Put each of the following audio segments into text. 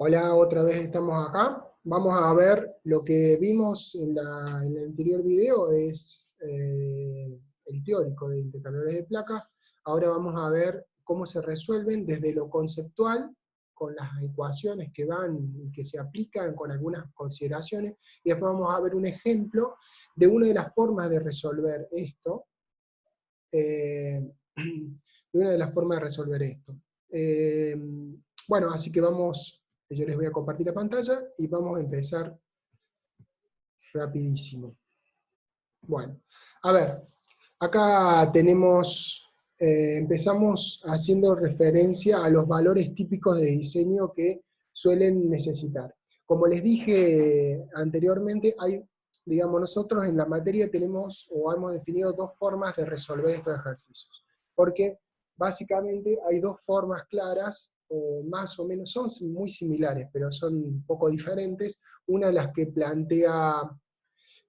Hola, otra vez estamos acá. Vamos a ver lo que vimos en el anterior video, es el teórico de intercambiadores de placas. Ahora vamos a ver cómo se resuelven desde lo conceptual, con las ecuaciones que van y que se aplican con algunas consideraciones, y después vamos a ver un ejemplo de una de las formas de resolver esto. Eh, bueno, así que yo les voy a compartir la pantalla y vamos a empezar rapidísimo. Bueno, a ver, acá empezamos haciendo referencia a los valores típicos de diseño que suelen necesitar. Como les dije anteriormente, nosotros en la materia tenemos o hemos definido dos formas de resolver estos ejercicios. Porque básicamente hay dos formas claras, o más o menos son muy similares, pero son un poco diferentes. Una de las que plantea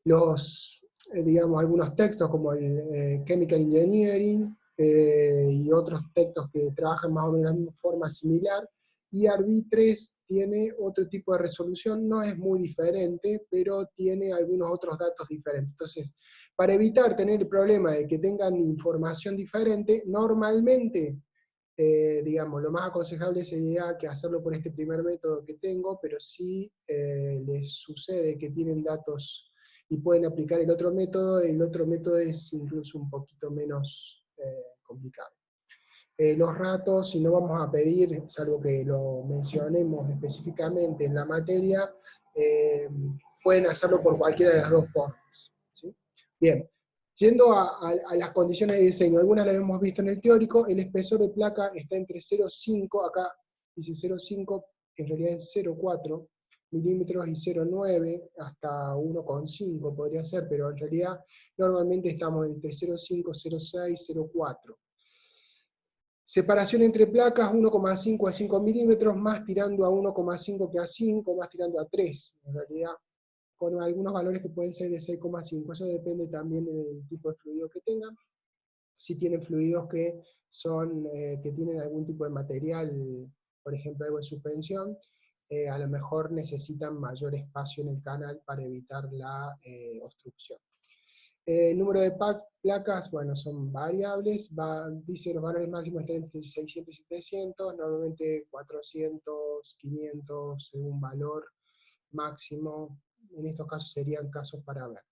algunos textos como el Chemical Engineering y otros textos que trabajan más o menos de la misma forma similar, y ARB3 tiene otro tipo de resolución, no es muy diferente, pero tiene algunos otros datos diferentes. Entonces, para evitar tener el problema de que tengan información diferente, normalmente, lo más aconsejable sería que hacerlo por este primer método que tengo, pero si les sucede que tienen datos y pueden aplicar el otro método es incluso un poquito menos complicado. Los ratos, si no vamos a pedir, salvo que lo mencionemos específicamente en la materia, pueden hacerlo por cualquiera de las dos formas. ¿Sí? Bien, yendo a las condiciones de diseño, algunas las hemos visto en el teórico, el espesor de placa está entre 0,5, acá dice 0,5, en realidad es 0,4 milímetros y 0,9 hasta 1,5 podría ser, pero en realidad normalmente estamos entre 0,5, 0,6, 0,4. Separación entre placas 1,5 a 5 milímetros, más tirando a 1,5 que a 5, más tirando a 3, en realidad, con algunos valores que pueden ser de 6,5. Eso depende también del tipo de fluido que tengan. Si tienen fluidos que tienen algún tipo de material, por ejemplo algo en suspensión, a lo mejor necesitan mayor espacio en el canal para evitar la obstrucción. El número de placas, bueno, son variables, dice los valores máximos están entre 600 y 700, normalmente 400, 500, un valor máximo, en estos casos serían casos para ver.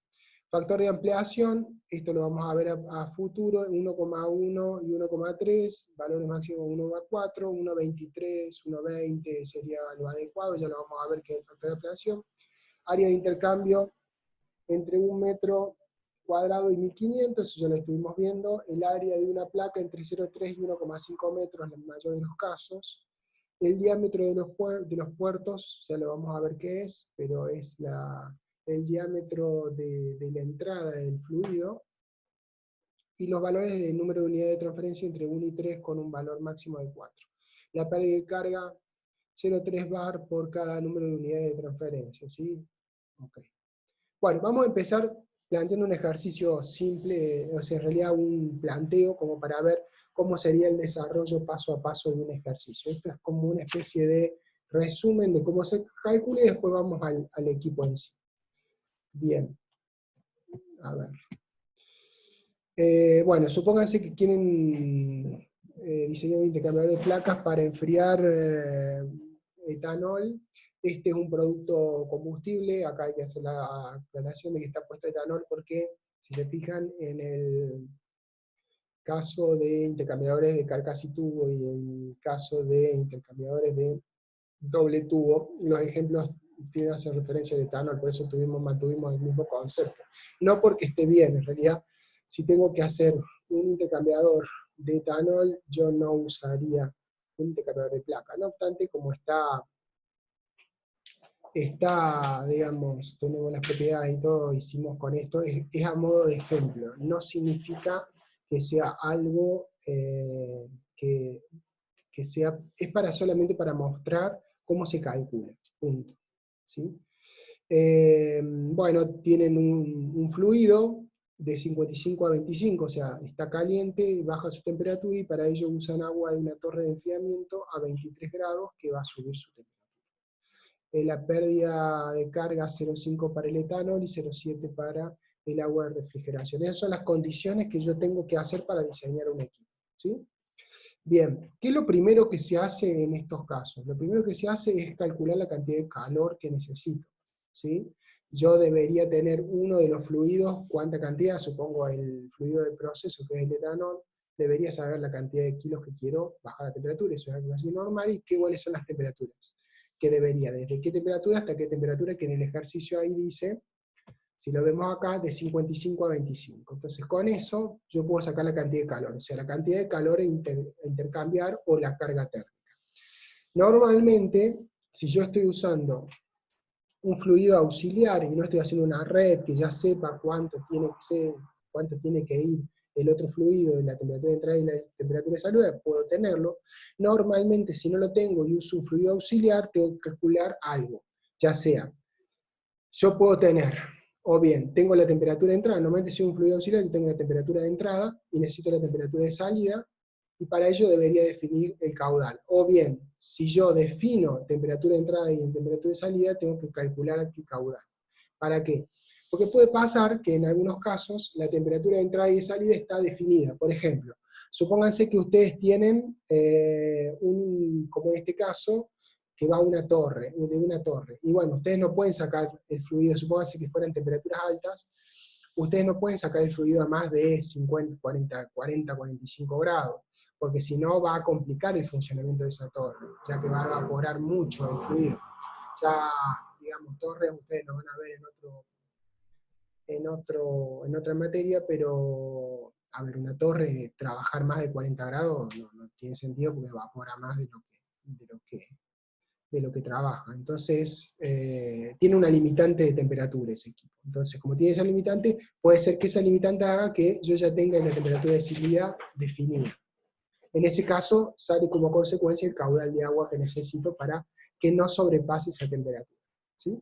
Factor de ampliación, esto lo vamos a ver a futuro, 1,1 y 1,3, valores máximos 1,4, 1,23, 1,20 sería lo adecuado, ya lo vamos a ver que es el factor de ampliación. Área de intercambio entre 1 metro cuadrado y 1500, eso ya lo estuvimos viendo. El área de una placa entre 0,3 y 1,5 metros, en el mayor de los casos. El diámetro de los puertos, ya lo vamos a ver qué es, pero es el diámetro de la entrada del fluido. Y los valores de número de unidades de transferencia entre 1 y 3 con un valor máximo de 4. La pérdida de carga, 0,3 bar por cada número de unidades de transferencia, ¿sí? Okay. Bueno, vamos a empezar planteando un ejercicio simple, o sea, en realidad un planteo como para ver cómo sería el desarrollo paso a paso de un ejercicio. Esto es como una especie de resumen de cómo se calcula y después vamos al equipo en sí. Bien, a ver. Bueno, supónganse que quieren diseñar un intercambiador de placas para enfriar etanol. Este es un producto combustible, acá hay que hacer la aclaración de que está puesto etanol porque, si se fijan, en el caso de intercambiadores de carcasa y tubo y en el caso de intercambiadores de doble tubo, los ejemplos tienen que hacer referencia al etanol, por eso mantuvimos el mismo concepto. No porque esté bien, en realidad, si tengo que hacer un intercambiador de etanol, yo no usaría un intercambiador de placa. No obstante, como digamos, tenemos las propiedades y todo, hicimos con esto, es a modo de ejemplo. No significa que sea algo que sea, es solamente para mostrar cómo se calcula, punto. ¿Sí? Bueno, tienen un fluido de 55 a 25, o sea, está caliente, baja su temperatura, y para ello usan agua de una torre de enfriamiento a 23 grados, que va a subir su temperatura. la pérdida de carga 0,5 para el etanol y 0,7 para el agua de refrigeración. Esas son las condiciones que yo tengo que hacer para diseñar un equipo, ¿sí? Bien, ¿qué es lo primero que se hace en estos casos? Lo primero que se hace es calcular la cantidad de calor que necesito, ¿sí? Yo debería tener uno de los fluidos, cuánta cantidad, supongo el fluido de proceso, que es el etanol, debería saber la cantidad de kilos que quiero bajar la temperatura, eso es algo así normal, y cuáles son las temperaturas, que debería, desde qué temperatura hasta qué temperatura, que en el ejercicio ahí dice, si lo vemos acá, de 55 a 25. Entonces con eso yo puedo sacar la cantidad de calor, o sea, la cantidad de calor a intercambiar o la carga térmica. Normalmente, si yo estoy usando un fluido auxiliar y no estoy haciendo una red que ya sepa cuánto tiene que ir el otro fluido de la temperatura de entrada y la temperatura de salida, puedo tenerlo. Normalmente, si no lo tengo y uso un fluido auxiliar, tengo que calcular algo, ya sea, yo puedo tener, o bien, tengo la temperatura de entrada, normalmente si es un fluido auxiliar, yo tengo la temperatura de entrada y necesito la temperatura de salida, y para ello debería definir el caudal. O bien, si yo defino temperatura de entrada y temperatura de salida, tengo que calcular aquí caudal. ¿Para qué? Porque puede pasar que en algunos casos la temperatura de entrada y de salida está definida. Por ejemplo, supónganse que ustedes tienen, como en este caso, que va a una torre, de una torre. Y bueno, ustedes no pueden sacar el fluido, supónganse que fueran temperaturas altas, ustedes no pueden sacar el fluido a más de 50, 40, 45 grados, porque si no va a complicar el funcionamiento de esa torre, ya que va a evaporar mucho el fluido. Ya, digamos, torres ustedes lo van a ver en otra materia, pero, a ver, una torre, trabajar más de 40 grados no tiene sentido porque evapora más de lo que trabaja. Entonces, tiene una limitante de temperatura ese equipo. Entonces, como tiene esa limitante, puede ser que esa limitante haga que yo ya tenga la temperatura de salida definida. En ese caso, sale como consecuencia el caudal de agua que necesito para que no sobrepase esa temperatura, ¿sí?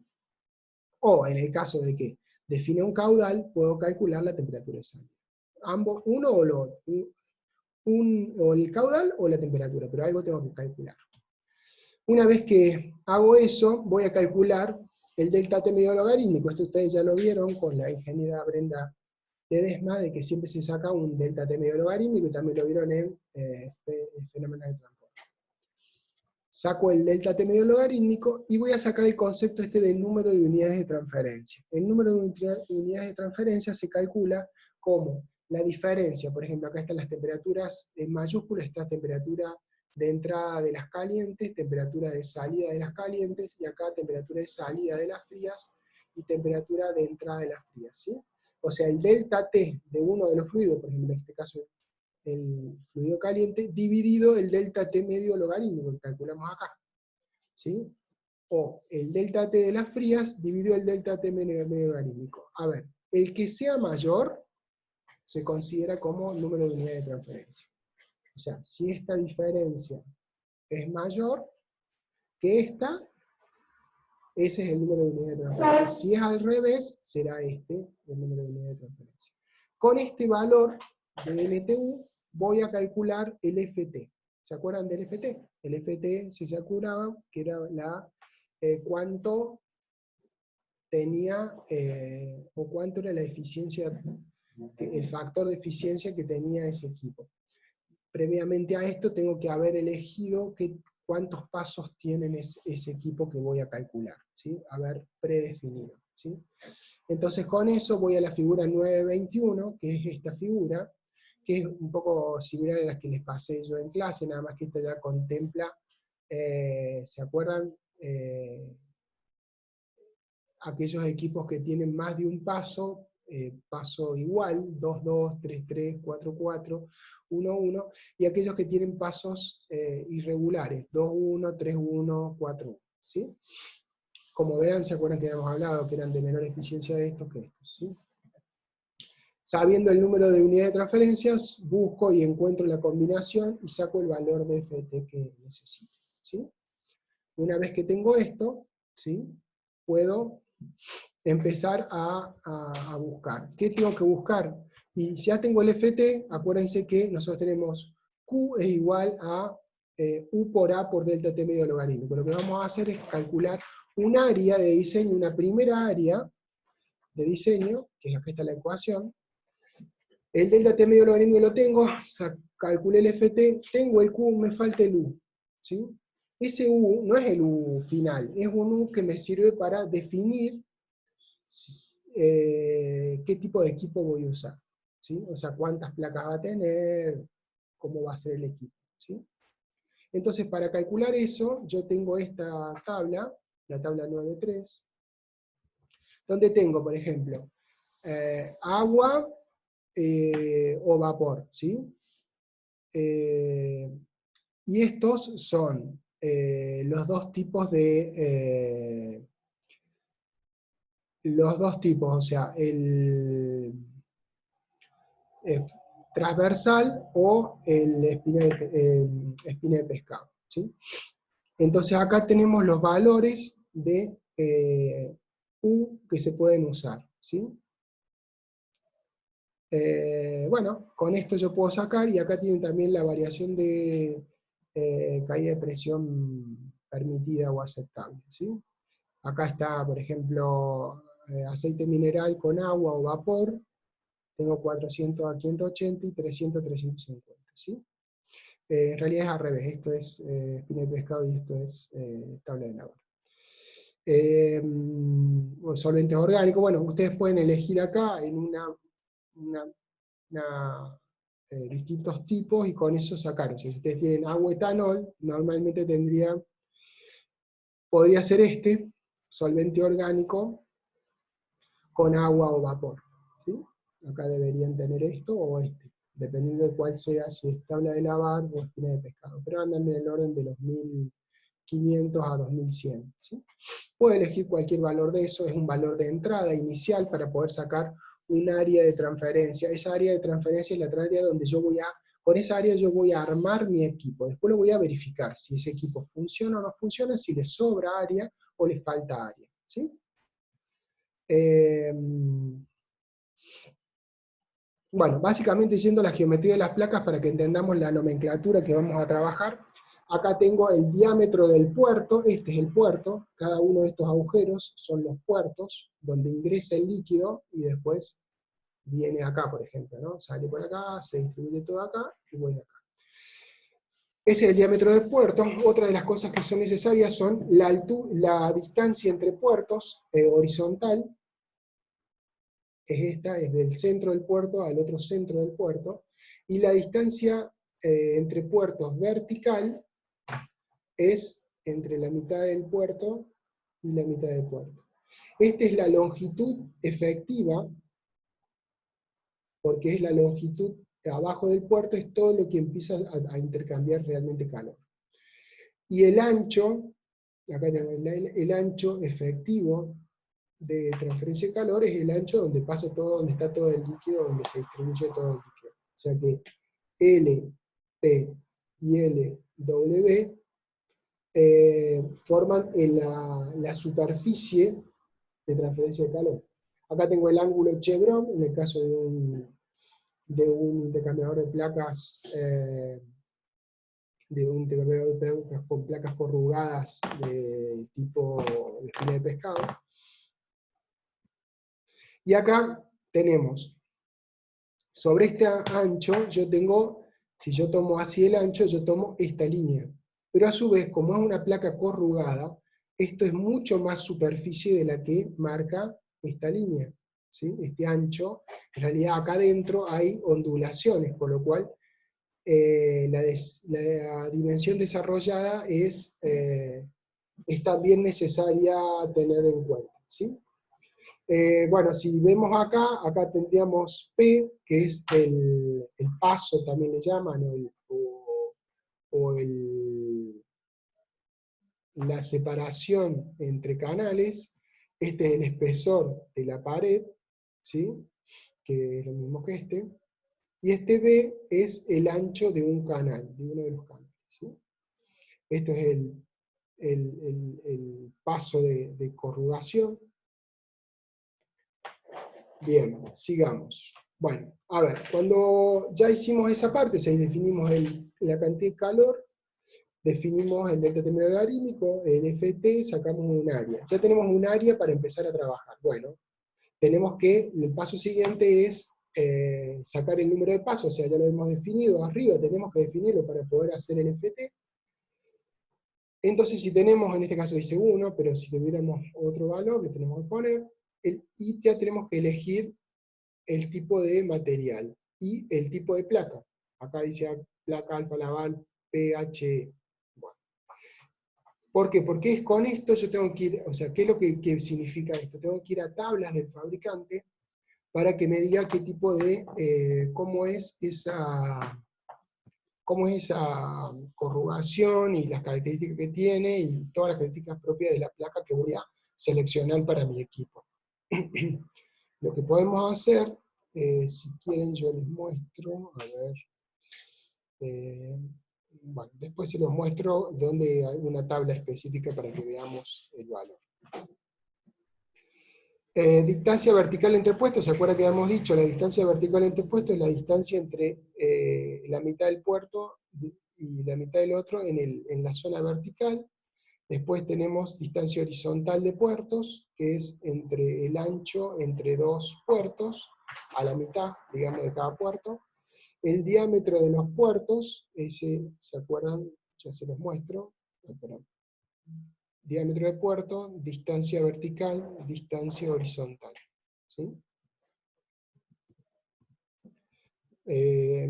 O en el caso de que define un caudal, puedo calcular la temperatura de salida. Ambos, uno o lo otro. O el caudal o la temperatura, pero algo tengo que calcular. Una vez que hago eso, voy a calcular el delta T medio logarítmico. Esto ustedes ya lo vieron con la ingeniera Brenda Ledesma, de que siempre se saca un delta T medio logarítmico, y también lo vieron en fenómenos de transporte. Saco el delta T medio logarítmico y voy a sacar el concepto del número de unidades de transferencia. El número de unidades de transferencia se calcula como la diferencia, por ejemplo, acá están las temperaturas en mayúsculas, está temperatura de entrada de las calientes, temperatura de salida de las calientes, y acá temperatura de salida de las frías, y temperatura de entrada de las frías, ¿sí? O sea, el delta T de uno de los fluidos, por ejemplo, en este caso el fluido caliente, dividido el delta T medio logarítmico, que calculamos acá, ¿sí? O el delta T de las frías, dividido el delta T medio logarítmico. A ver, el que sea mayor, se considera como número de unidades de transferencia. O sea, si esta diferencia es mayor que esta, ese es el número de unidades de transferencia. Si es al revés, será este el número de unidades de transferencia. Con este valor de NTU voy a calcular el FT. ¿Se acuerdan del FT? El FT se calculaba que era cuánto tenía, o cuánto era la eficiencia, el factor de eficiencia que tenía ese equipo. Previamente a esto tengo que haber elegido cuántos pasos tienen ese equipo que voy a calcular, ¿sí? Haber predefinido, ¿sí? Entonces con eso voy a la figura 921, que es esta figura, que es un poco similar a las que les pasé yo en clase, nada más que esta ya contempla, ¿se acuerdan? Aquellos equipos que tienen más de un paso, paso igual, 2, 2, 3, 3, 4, 4, 1, 1, y aquellos que tienen pasos irregulares, 2, 1, 3, 1, 4, 1, ¿sí? Como vean, se acuerdan que habíamos hablado que eran de menor eficiencia de estos que estos, ¿sí? Sabiendo el número de unidades de transferencias, busco y encuentro la combinación y saco el valor de FT que necesito, ¿sí? Una vez que tengo esto, ¿sí? Puedo empezar a buscar. ¿Qué tengo que buscar? Y si ya tengo el FT, acuérdense que nosotros tenemos Q es igual a U por A por delta T medio logarítmico. Lo que vamos a hacer es calcular un área de diseño, una primera área de diseño, que acá está la ecuación. El delta T medio logarítmico lo tengo, calculé el FT, tengo el Q, me falta el U. ¿Sí? Ese U no es el U final, es un U que me sirve para definir qué tipo de equipo voy a usar. ¿Sí? O sea, cuántas placas va a tener, cómo va a ser el equipo. ¿Sí? Entonces, para calcular eso, yo tengo esta tabla, la tabla 9.3, donde tengo, por ejemplo, agua o vapor, ¿sí? Y estos son los dos tipos o sea, el transversal o el espina de pescado, ¿sí? Entonces acá tenemos los valores de U que se pueden usar, ¿sí? Bueno, con esto yo puedo sacar, y acá tienen también la variación de caída de presión permitida o aceptable, ¿sí? Acá está, por ejemplo, aceite mineral con agua o vapor, tengo 400 a 580 y 300 a 350, ¿sí? En realidad es al revés, esto es espina de pescado y esto es tabla de Navarra. Solventes orgánicos, bueno, ustedes pueden elegir acá en distintos tipos y con eso sacar. O sea, si ustedes tienen agua etanol, normalmente podría ser este, solvente orgánico con agua o vapor. ¿Sí? Acá deberían tener esto o este, dependiendo de cuál sea, si es tabla de lavar o espina de pescado. Pero andan en el orden de los 1500 a 2100. ¿Sí? Puede elegir cualquier valor de eso, es un valor de entrada inicial para poder sacar un área de transferencia. Esa área de transferencia es la área donde con esa área yo voy a armar mi equipo. Después lo voy a verificar si ese equipo funciona o no funciona, si le sobra área o le falta área. ¿Sí? Bueno, básicamente yendo a la geometría de las placas para que entendamos la nomenclatura que vamos a trabajar. Acá tengo el diámetro del puerto, este es el puerto, cada uno de estos agujeros son los puertos donde ingresa el líquido y después viene acá, por ejemplo, ¿no? Sale por acá, se distribuye todo acá y vuelve acá. Ese es el diámetro del puerto. Otra de las cosas que son necesarias son la distancia entre puertos horizontal, es esta, es del centro del puerto al otro centro del puerto, y la distancia entre puertos vertical es entre la mitad del puerto y la mitad del puerto. Esta es la longitud efectiva, porque es la longitud abajo del puerto, es todo lo que empieza a intercambiar realmente calor. Y el ancho, acá tenemos el ancho efectivo de transferencia de calor, es el ancho donde pasa todo, donde está todo el líquido, donde se distribuye todo el líquido. O sea que L, P y L, W forman la superficie de transferencia de calor. Acá tengo el ángulo Chevron, en el caso de un intercambiador de placas, con placas corrugadas de tipo espina de pescado. Y acá tenemos, sobre este ancho, si yo tomo así el ancho, yo tomo esta línea. Pero a su vez, como es una placa corrugada, esto es mucho más superficie de la que marca esta línea. ¿Sí? Este ancho, en realidad acá adentro hay ondulaciones, por lo cual la dimensión desarrollada es también necesaria tener en cuenta. ¿Sí? Bueno, si vemos acá tendríamos P, que es el paso, también le llaman, o la separación entre canales. Este es el espesor de la pared, ¿sí? Que es lo mismo que este. Y este B es el ancho de un canal, de uno de los canales. ¿Sí? Esto es el paso de corrugación. Bien, sigamos. Bueno, a ver, cuando ya hicimos esa parte, o sea, definimos la cantidad de calor, definimos el delta terminal logarítmico, el FT, sacamos un área. Ya tenemos un área para empezar a trabajar. Bueno, tenemos que, el paso siguiente es sacar el número de pasos, o sea, ya lo hemos definido arriba, tenemos que definirlo para poder hacer el FT. Entonces, si tenemos, en este caso dice 1, pero si tuviéramos otro valor, le tenemos que poner, y ya tenemos que elegir el tipo de material y el tipo de placa. Acá dice placa alfa laval PHE. Bueno. ¿Por qué? Porque es con esto yo tengo que ir, o sea, ¿qué es lo que significa esto? Tengo que ir a tablas del fabricante para que me diga qué tipo de, cómo es esa corrugación y las características que tiene y todas las características propias de la placa que voy a seleccionar para mi equipo. Lo que podemos hacer, si quieren yo les muestro, a ver, bueno, después se los muestro donde hay una tabla específica para que veamos el valor. Distancia vertical entre puestos, ¿se acuerda que habíamos dicho? La distancia vertical entre puestos es la distancia entre la mitad del puerto y la mitad del otro en la zona vertical. Después tenemos distancia horizontal de puertos, que es entre el ancho entre dos puertos, a la mitad, digamos, de cada puerto. El diámetro de los puertos, ese, ¿se acuerdan? Ya se los muestro. Diámetro de puerto, distancia vertical, distancia horizontal. ¿Sí?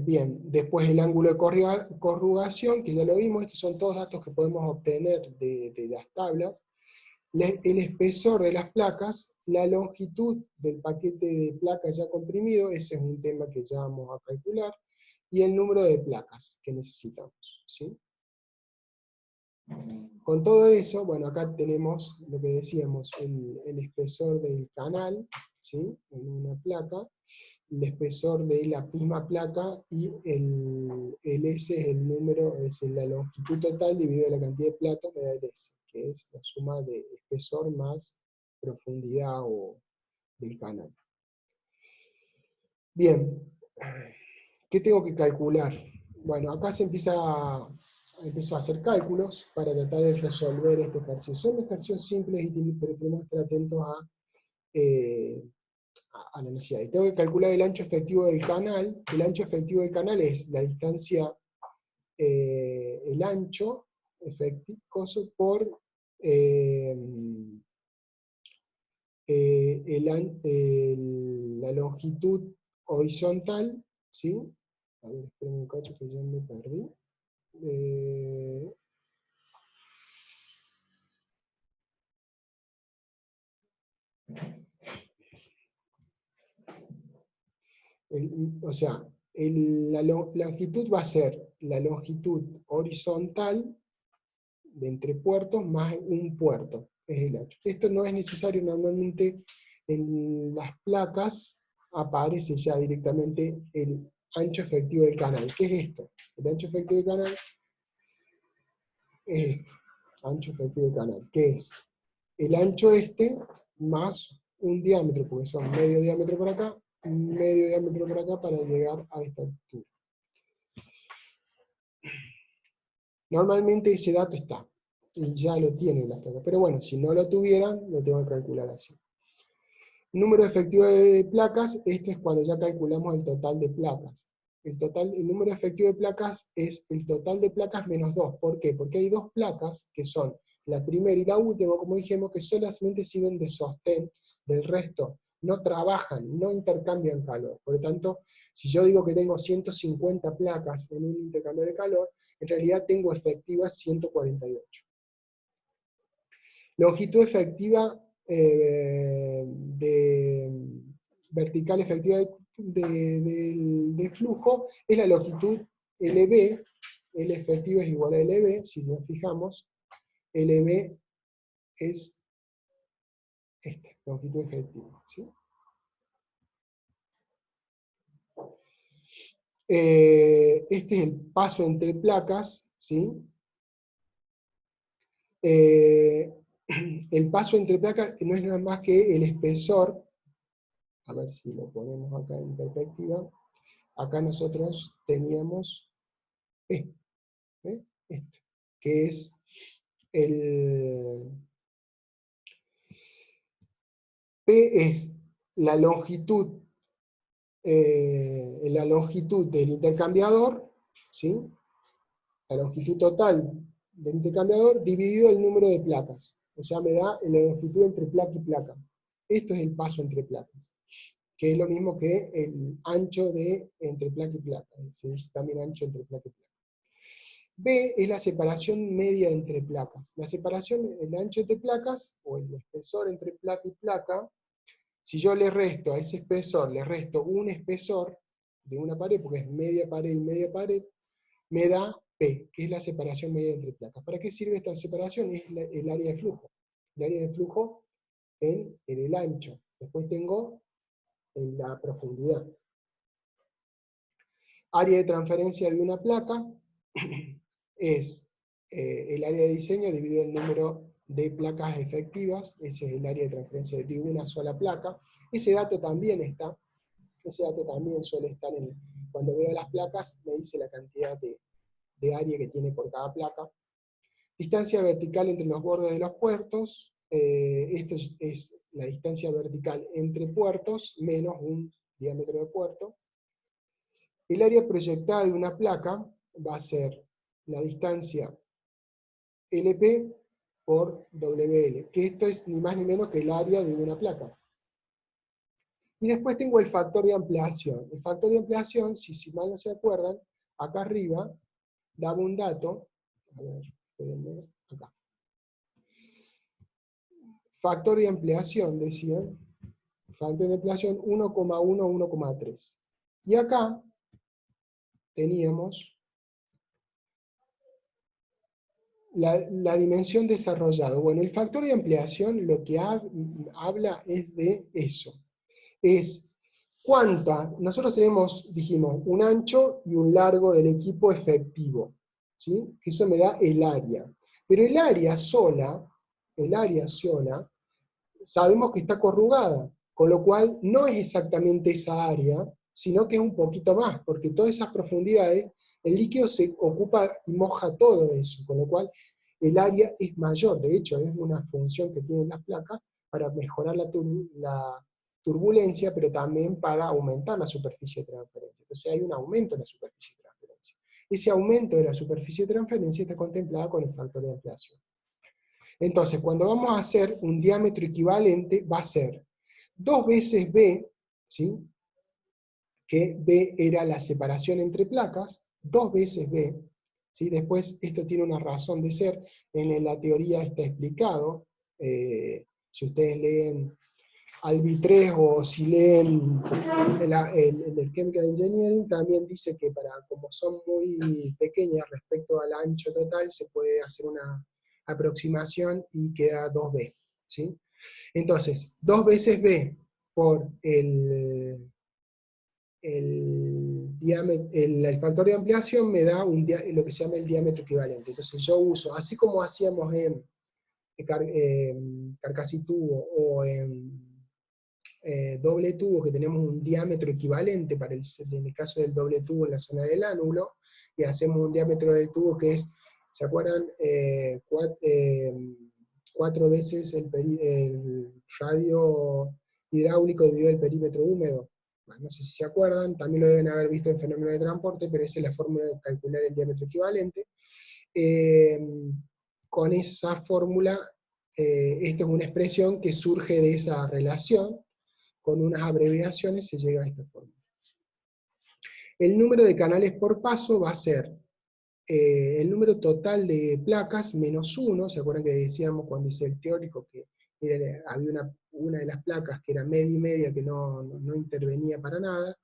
Bien, después el ángulo de corrugación, que ya lo vimos, estos son todos datos que podemos obtener de las tablas. El espesor de las placas, la longitud del paquete de placas ya comprimido, ese es un tema que ya vamos a calcular, y el número de placas que necesitamos. ¿Sí? Con todo eso, bueno, acá tenemos lo que decíamos, el espesor del canal, ¿sí? En una placa, el espesor de la misma placa, y el S es el número, es la longitud total dividido la cantidad de platos, me da el S, que es la suma de espesor más profundidad del canal. Bien, ¿qué tengo que calcular? Bueno, acá empiezo a hacer cálculos para tratar de resolver este ejercicio. Son ejercicios simples, pero tenemos que estar atentos a la necesidad. Y tengo que calcular el ancho efectivo del canal. El ancho efectivo del canal es la distancia, el ancho efectivo por la longitud horizontal, ¿sí? A ver, esperen un cacho que ya me perdí. Eh, o sea, la longitud va a ser la longitud horizontal de entre puertos más un puerto, es el ancho. Esto no es necesario, normalmente en las placas aparece ya directamente el ancho efectivo del canal. ¿Qué es esto? El ancho efectivo del canal es esto, ancho efectivo del canal, que es el ancho más un diámetro, porque son medio diámetro por acá, medio diámetro por acá para llegar a esta altura. Normalmente ese dato está, y ya lo tienen las placas, pero bueno, si no lo tuvieran, lo tengo que calcular así. Número efectivo de placas, esto es cuando ya calculamos el total de placas. El número efectivo de placas es el total de placas menos 2. ¿Por qué? Porque hay dos placas, que son la primera y la última, como dijimos, que solamente sirven de sostén, del resto no trabajan, no intercambian calor. Por lo tanto, si yo digo que tengo 150 placas en un intercambio de calor, en realidad tengo efectivas 148. Longitud efectiva vertical efectiva de flujo es la longitud LB. L efectivo es igual a LB, si nos fijamos. LB es longitud efectiva. ¿Sí? Este es el paso entre placas, ¿sí? El paso entre placas no es nada más que el espesor. A ver si lo ponemos acá en perspectiva. Acá nosotros teníamos esto. que es P es la longitud del intercambiador, ¿sí? La longitud total del intercambiador dividido el número de placas. O sea, me da la longitud entre placa y placa. Esto es el paso entre placas, que es lo mismo que el ancho de entre placa y placa. Se dice también ancho entre placa y placa. B es la separación media entre placas. La separación, el ancho entre placas, o el espesor entre placa y placa, si yo le resto a ese espesor, le resto un espesor de una pared, porque es media pared y media pared, me da P, que es la separación media entre placas. ¿Para qué sirve esta separación? Es el área de flujo. El área de flujo en el ancho. Después tengo en la profundidad. Área de transferencia de una placa es el área de diseño dividido el número de placas efectivas. Ese es el área de transferencia de una sola placa. Ese dato también está. Ese dato también suele estar cuando veo las placas, me dice la cantidad de área que tiene por cada placa. Distancia vertical entre los bordes de los puertos. Esto es la distancia vertical entre puertos menos un diámetro de puerto. El área proyectada de una placa va a ser la distancia LP por WL, que esto es ni más ni menos que el área de una placa. Y después tengo el factor de ampliación. El factor de ampliación, si mal no se acuerdan, acá arriba daba un dato, a ver, pueden ver acá. Factor de ampliación, decían, factor de ampliación 1,1, 1,3. Y acá teníamos la dimensión desarrollada. Bueno, el factor de ampliación lo que habla es de eso. Es cuánta, nosotros dijimos, un ancho y un largo del equipo efectivo, ¿sí? Que eso me da el área. Pero el área sola, sabemos que está corrugada, con lo cual no es exactamente esa área, sino que es un poquito más, porque todas esas profundidades, el líquido se ocupa y moja todo eso, con lo cual el área es mayor. De hecho, es una función que tienen las placas para mejorar la turbulencia, pero también para aumentar la superficie de transferencia. Entonces hay un aumento en la superficie de transferencia. Ese aumento de la superficie de transferencia está contemplado con el factor de ampliación. Entonces, cuando vamos a hacer un diámetro equivalente, va a ser 2 veces B, ¿sí? Que B era la separación entre placas, 2 veces B, ¿sí? Después esto tiene una razón de ser, en la teoría está explicado, si ustedes leen Albi 3 o si leen el Chemical Engineering, también dice que como son muy pequeñas respecto al ancho total, se puede hacer una aproximación y queda 2B, ¿sí? Entonces, 2 veces B por el factor de ampliación me da lo que se llama el diámetro equivalente. Entonces yo uso, así como hacíamos en carcasitubo o en doble tubo, que tenemos un diámetro equivalente en el caso del doble tubo en la zona del ánulo, y hacemos un diámetro del tubo que es, ¿se acuerdan? 4 veces el radio hidráulico dividido el perímetro húmedo. Bueno, no sé si se acuerdan, también lo deben haber visto en fenómeno de transporte, pero esa es la fórmula de calcular el diámetro equivalente. Con esa fórmula, esta es una expresión que surge de esa relación, con unas abreviaciones se llega a esta forma. El número de canales por paso va a ser el número total de placas menos 1, ¿se acuerdan que decíamos cuando hice el teórico que había una de las placas que era media y media que no intervenía para nada?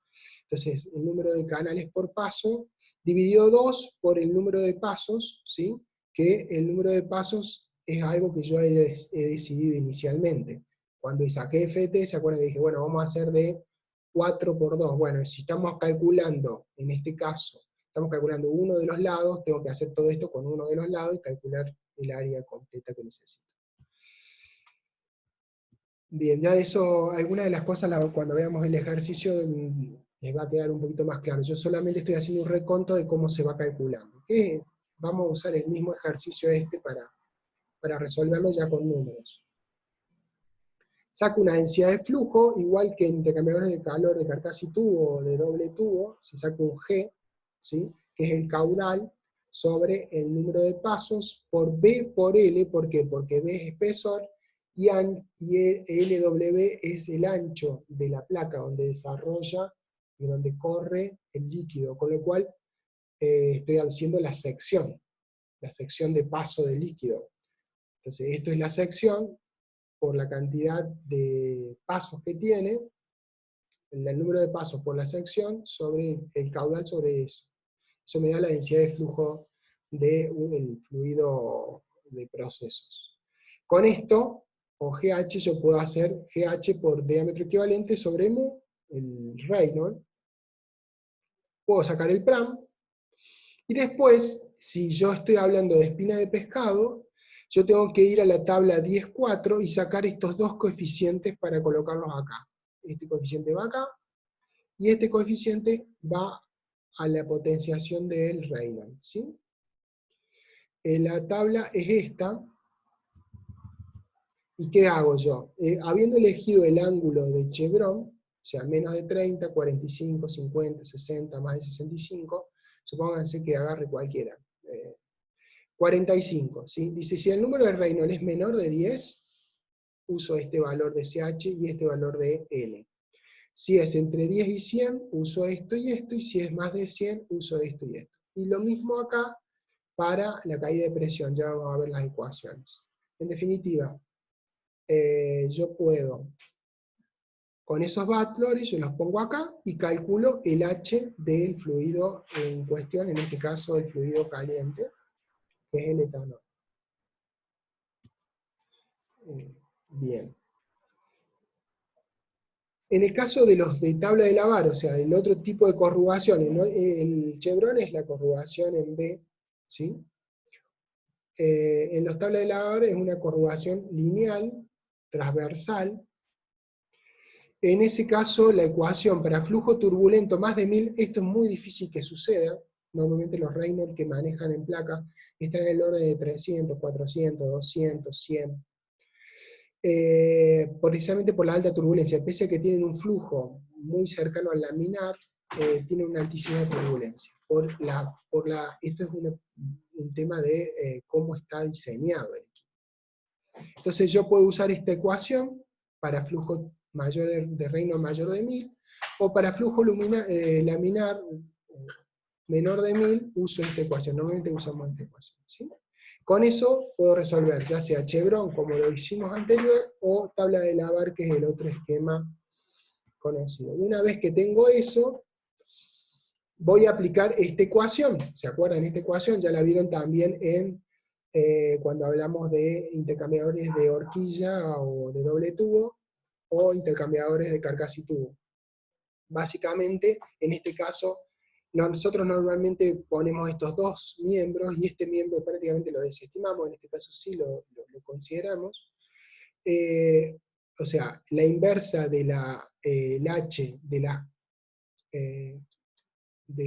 Entonces, el número de canales por paso, dividido 2 por el número de pasos, ¿sí? Que el número de pasos es algo que yo he decidido inicialmente. Cuando saqué FT, ¿se acuerdan que dije, bueno, vamos a hacer de 4 por 2? Bueno, si estamos calculando, en este caso, estamos calculando uno de los lados, tengo que hacer todo esto con uno de los lados y calcular el área completa que necesito. Bien, ya eso, algunas de las cosas cuando veamos el ejercicio les va a quedar un poquito más claro. Yo solamente estoy haciendo un reconto de cómo se va calculando. vamos a usar el mismo ejercicio para resolverlo ya con números. Saco una densidad de flujo, igual que en intercambiadores de calor de carcasa y tubo o de doble tubo, se saca un G, ¿sí? Que es el caudal, sobre el número de pasos por B por L. ¿Por qué? Porque B es espesor y LW es el ancho de la placa donde desarrolla y donde corre el líquido, con lo cual estoy haciendo la sección de paso del líquido. Entonces, esto es la sección por la cantidad de pasos que tiene, el número de pasos por la sección sobre el caudal sobre eso. Eso me da la densidad de flujo del fluido de procesos. Con esto, con GH, yo puedo hacer GH por diámetro equivalente sobre mu, el Reynolds. Puedo sacar el Pram. Y después, si yo estoy hablando de espina de pescado, yo tengo que ir a la tabla 10.4 y sacar estos dos coeficientes para colocarlos acá. Este coeficiente va acá, y este coeficiente va a la potenciación del Reynolds, ¿sí? La tabla es esta, ¿y qué hago yo? Habiendo elegido el ángulo de Chevron, o sea, menos de 30, 45, 50, 60, más de 65, supónganse que agarre cualquiera. 45, ¿sí? Dice, si el número de Reynolds es menor de 10, uso este valor de CH y este valor de N. Si es entre 10 y 100, uso esto, y si es más de 100, uso esto y esto. Y lo mismo acá para la caída de presión, ya vamos a ver las ecuaciones. En definitiva, yo puedo, con esos valores, yo los pongo acá y calculo el H del fluido en cuestión, en este caso el fluido caliente, que es el etanol. Bien. En el caso de los de tabla de lavar, o sea, del otro tipo de corrugación, ¿no? El Chevron es la corrugación en B, ¿sí? En los tablas de lavar es una corrugación lineal, transversal. En ese caso, la ecuación para flujo turbulento más de 1000, esto es muy difícil que suceda. Normalmente los Reynolds que manejan en placa están en el orden de 300, 400, 200, 100. Precisamente por la alta turbulencia, pese a que tienen un flujo muy cercano al laminar, tiene una altísima turbulencia. Esto es un tema de cómo está diseñado el equipo. Entonces yo puedo usar esta ecuación para flujo mayor de Reynolds mayor de 1000, o para flujo laminar menor de 1000, uso esta ecuación. Normalmente usamos esta ecuación, ¿sí? Con eso puedo resolver ya sea Chevron, como lo hicimos anterior, o tabla de lavar, que es el otro esquema conocido. Una vez que tengo eso, voy a aplicar esta ecuación. ¿Se acuerdan? Esta ecuación ya la vieron también cuando hablamos de intercambiadores de horquilla o de doble tubo, o intercambiadores de carcasa y tubo. Básicamente, en este caso, nosotros normalmente ponemos estos dos miembros, y este miembro prácticamente lo desestimamos, en este caso sí lo consideramos. O sea, la inversa de el H de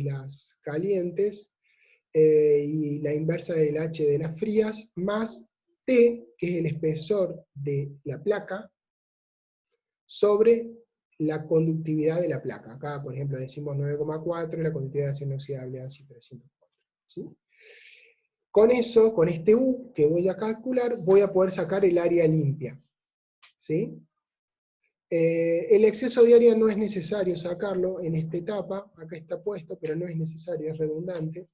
las calientes, y la inversa del H de las frías, más T, que es el espesor de la placa, sobre la conductividad de la placa. Acá, por ejemplo, decimos 9,4, la conductividad de acero inoxidable ANSI 304. ¿Sí? Con eso, con este U que voy a calcular, voy a poder sacar el área limpia. ¿Sí? El exceso de área no es necesario sacarlo en esta etapa, acá está puesto, pero no es necesario, es redundante.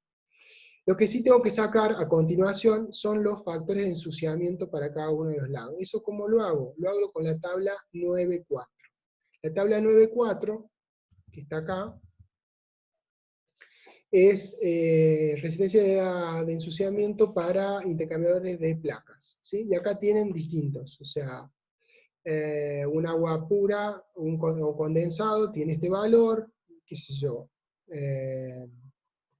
Lo que sí tengo que sacar a continuación son los factores de ensuciamiento para cada uno de los lados. ¿Eso cómo lo hago? Lo hago con la tabla 9.4. La tabla 9.4, que está acá, es resistencia de ensuciamiento para intercambiadores de placas, ¿sí? Y acá tienen distintos, o sea, un agua pura o condensado tiene este valor, qué sé yo,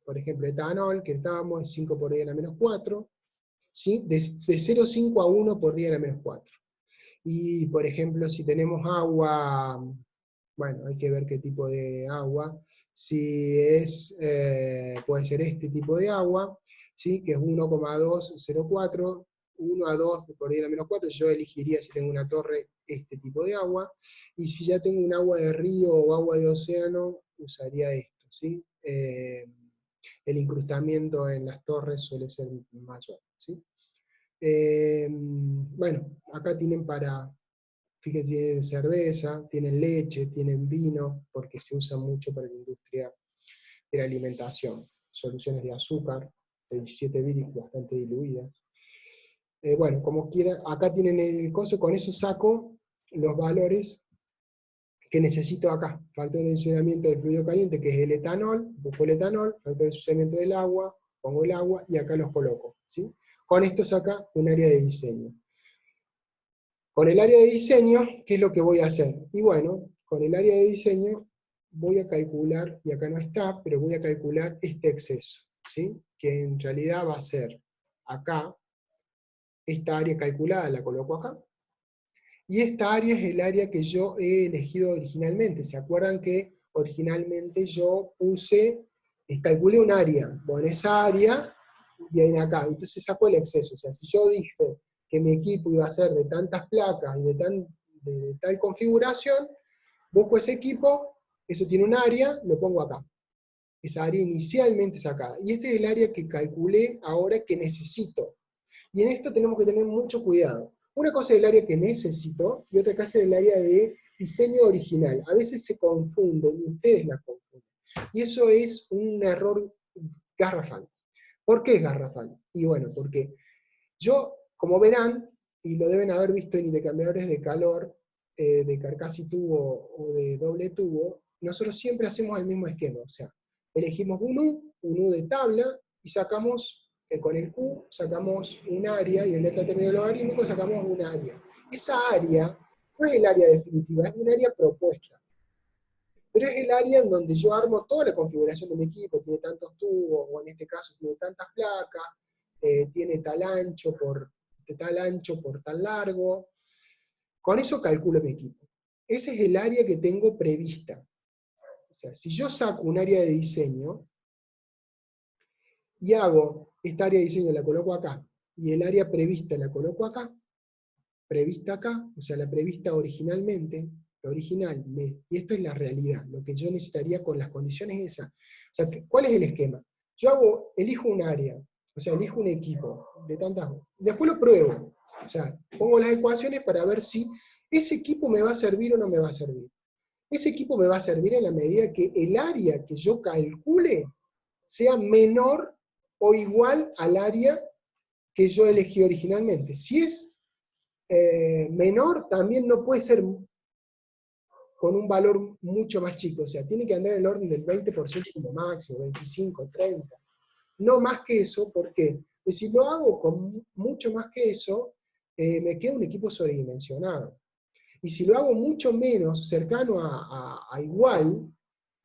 por ejemplo, etanol, que estábamos en 5 por 10 a la menos 4, ¿sí? De 0,5 a 1 por 10 a la menos 4. Y, por ejemplo, si tenemos agua, bueno, hay que ver qué tipo de agua, si es, puede ser este tipo de agua, ¿sí? Que es 1,204, 1 a 2 por 10 a la menos 4, yo elegiría si tengo una torre este tipo de agua, y si ya tengo un agua de río o agua de océano, usaría esto, ¿sí? El incrustamiento en las torres suele ser mayor, ¿sí? Bueno, acá tienen para, fíjense, tienen cerveza, tienen leche, tienen vino, porque se usa mucho para la industria de la alimentación. Soluciones de azúcar, de 17 bilis bastante diluidas. Bueno, como quieran, acá tienen el coso, con eso saco los valores que necesito acá. Factor de ensuciamiento del fluido caliente, que es el etanol, busco el etanol, factor de ensuciamiento del agua, pongo el agua y acá los coloco, ¿sí? Con esto saca un área de diseño. Con el área de diseño, ¿qué es lo que voy a hacer? Y bueno, con el área de diseño voy a calcular, y acá no está, pero voy a calcular este exceso, ¿sí? Que en realidad va a ser acá, esta área calculada la coloco acá, y esta área es el área que yo he elegido originalmente. ¿Se acuerdan que originalmente yo calculé un área? Bueno, esa área viene acá, entonces saco el exceso. O sea, si yo dije que mi equipo iba a ser de tantas placas y de tal configuración, busco ese equipo, eso tiene un área, lo pongo acá. Esa área inicialmente sacada. Y este es el área que calculé ahora que necesito. Y en esto tenemos que tener mucho cuidado. Una cosa es el área que necesito, y otra cosa es el área de diseño original. A veces se confunden, y ustedes la confunden. Y eso es un error garrafal. ¿Por qué es garrafal? Y bueno, porque yo, como verán, y lo deben haber visto en intercambiadores de calor, de carcasa y tubo o de doble tubo, nosotros siempre hacemos el mismo esquema. O sea, elegimos un U de tabla, y sacamos, con el Q, sacamos un área, y el delta térmico logarítmico sacamos un área. Esa área no es el área definitiva, es un área propuesta. Pero es el área en donde yo armo toda la configuración de mi equipo, tiene tantos tubos, o en este caso tiene tantas placas, tiene tal ancho por tal largo. Con eso calculo mi equipo. Ese es el área que tengo prevista. O sea, si yo saco un área de diseño, y hago esta área de diseño, la coloco acá, y el área prevista la coloco acá, prevista acá, o sea, la prevista originalmente, la original, y esto es la realidad, lo que yo necesitaría con las condiciones esas. O sea, ¿cuál es el esquema? Yo elijo un área, o sea, elijo un equipo de tantas, después lo pruebo, o sea, pongo las ecuaciones para ver si ese equipo me va a servir o no me va a servir. Ese equipo me va a servir en la medida que el área que yo calcule sea menor o igual al área que yo elegí originalmente. Si es menor, también no puede ser con un valor mucho más chico, o sea, tiene que andar en el orden del 20% como máximo, 25, 30. No más que eso, ¿por qué? Pues si lo hago con mucho más que eso, me queda un equipo sobredimensionado. Y si lo hago mucho menos, cercano a igual,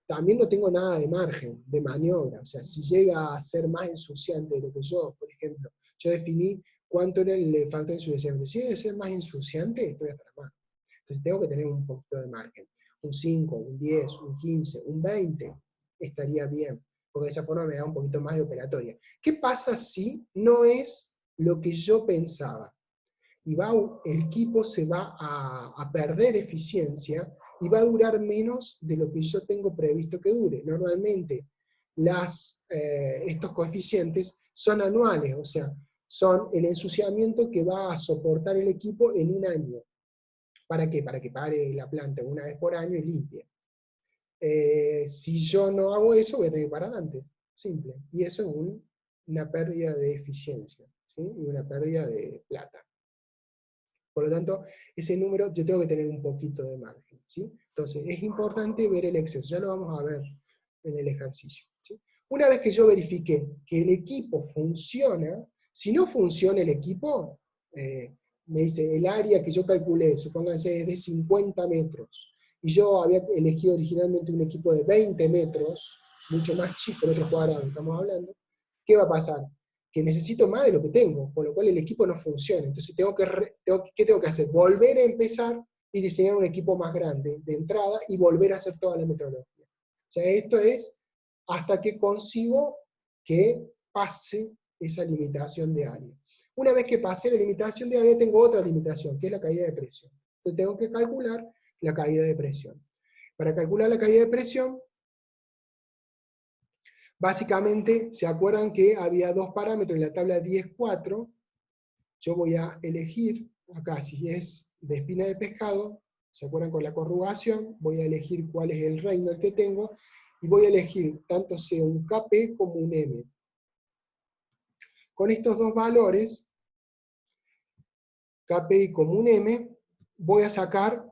también no tengo nada de margen, de maniobra. O sea, si llega a ser más ensuciante de lo que yo, por ejemplo, yo definí cuánto era el factor de ensuciamiento. Si debe ser más ensuciante, estoy hasta la mano. Entonces tengo que tener un poquito de margen. Un 5, un 10, un 15, un 20 estaría bien, porque de esa forma me da un poquito más de operatoria. ¿Qué pasa si no es lo que yo pensaba? Y el equipo se va a perder eficiencia y va a durar menos de lo que yo tengo previsto que dure. Normalmente estos coeficientes son anuales, o sea, son el ensuciamiento que va a soportar el equipo en un año. ¿Para qué? Para que pare la planta una vez por año y limpie. Si yo no hago eso, voy a tener que parar antes. Simple. Y eso es una pérdida de eficiencia, ¿sí? Y una pérdida de plata. Por lo tanto, ese número yo tengo que tener un poquito de margen, ¿sí? Entonces, es importante ver el exceso, ya lo vamos a ver en el ejercicio, ¿sí? Una vez que yo verifique que el equipo funciona, si no funciona el equipo, me dice, el área que yo calculé, supónganse, es de 50 metros, y yo había elegido originalmente un equipo de 20 metros, mucho más chico, metros cuadrados estamos hablando, ¿qué va a pasar? Que necesito más de lo que tengo, con lo cual el equipo no funciona. Entonces ¿qué tengo que hacer? Volver a empezar y diseñar un equipo más grande de entrada y volver a hacer toda la metodología. O sea, esto es hasta que consigo que pase esa limitación de área. Una vez que pasé la limitación de área, tengo otra limitación, que es la caída de presión. Entonces tengo que calcular la caída de presión. Para calcular la caída de presión, básicamente, ¿se acuerdan que había dos parámetros en la tabla 10.4? Yo voy a elegir, acá si es de espina de pescado, ¿se acuerdan con la corrugación? Voy a elegir cuál es el Reynolds que tengo, y voy a elegir tanto sea un KP como un M. Con estos dos valores, KPI como un M, voy a sacar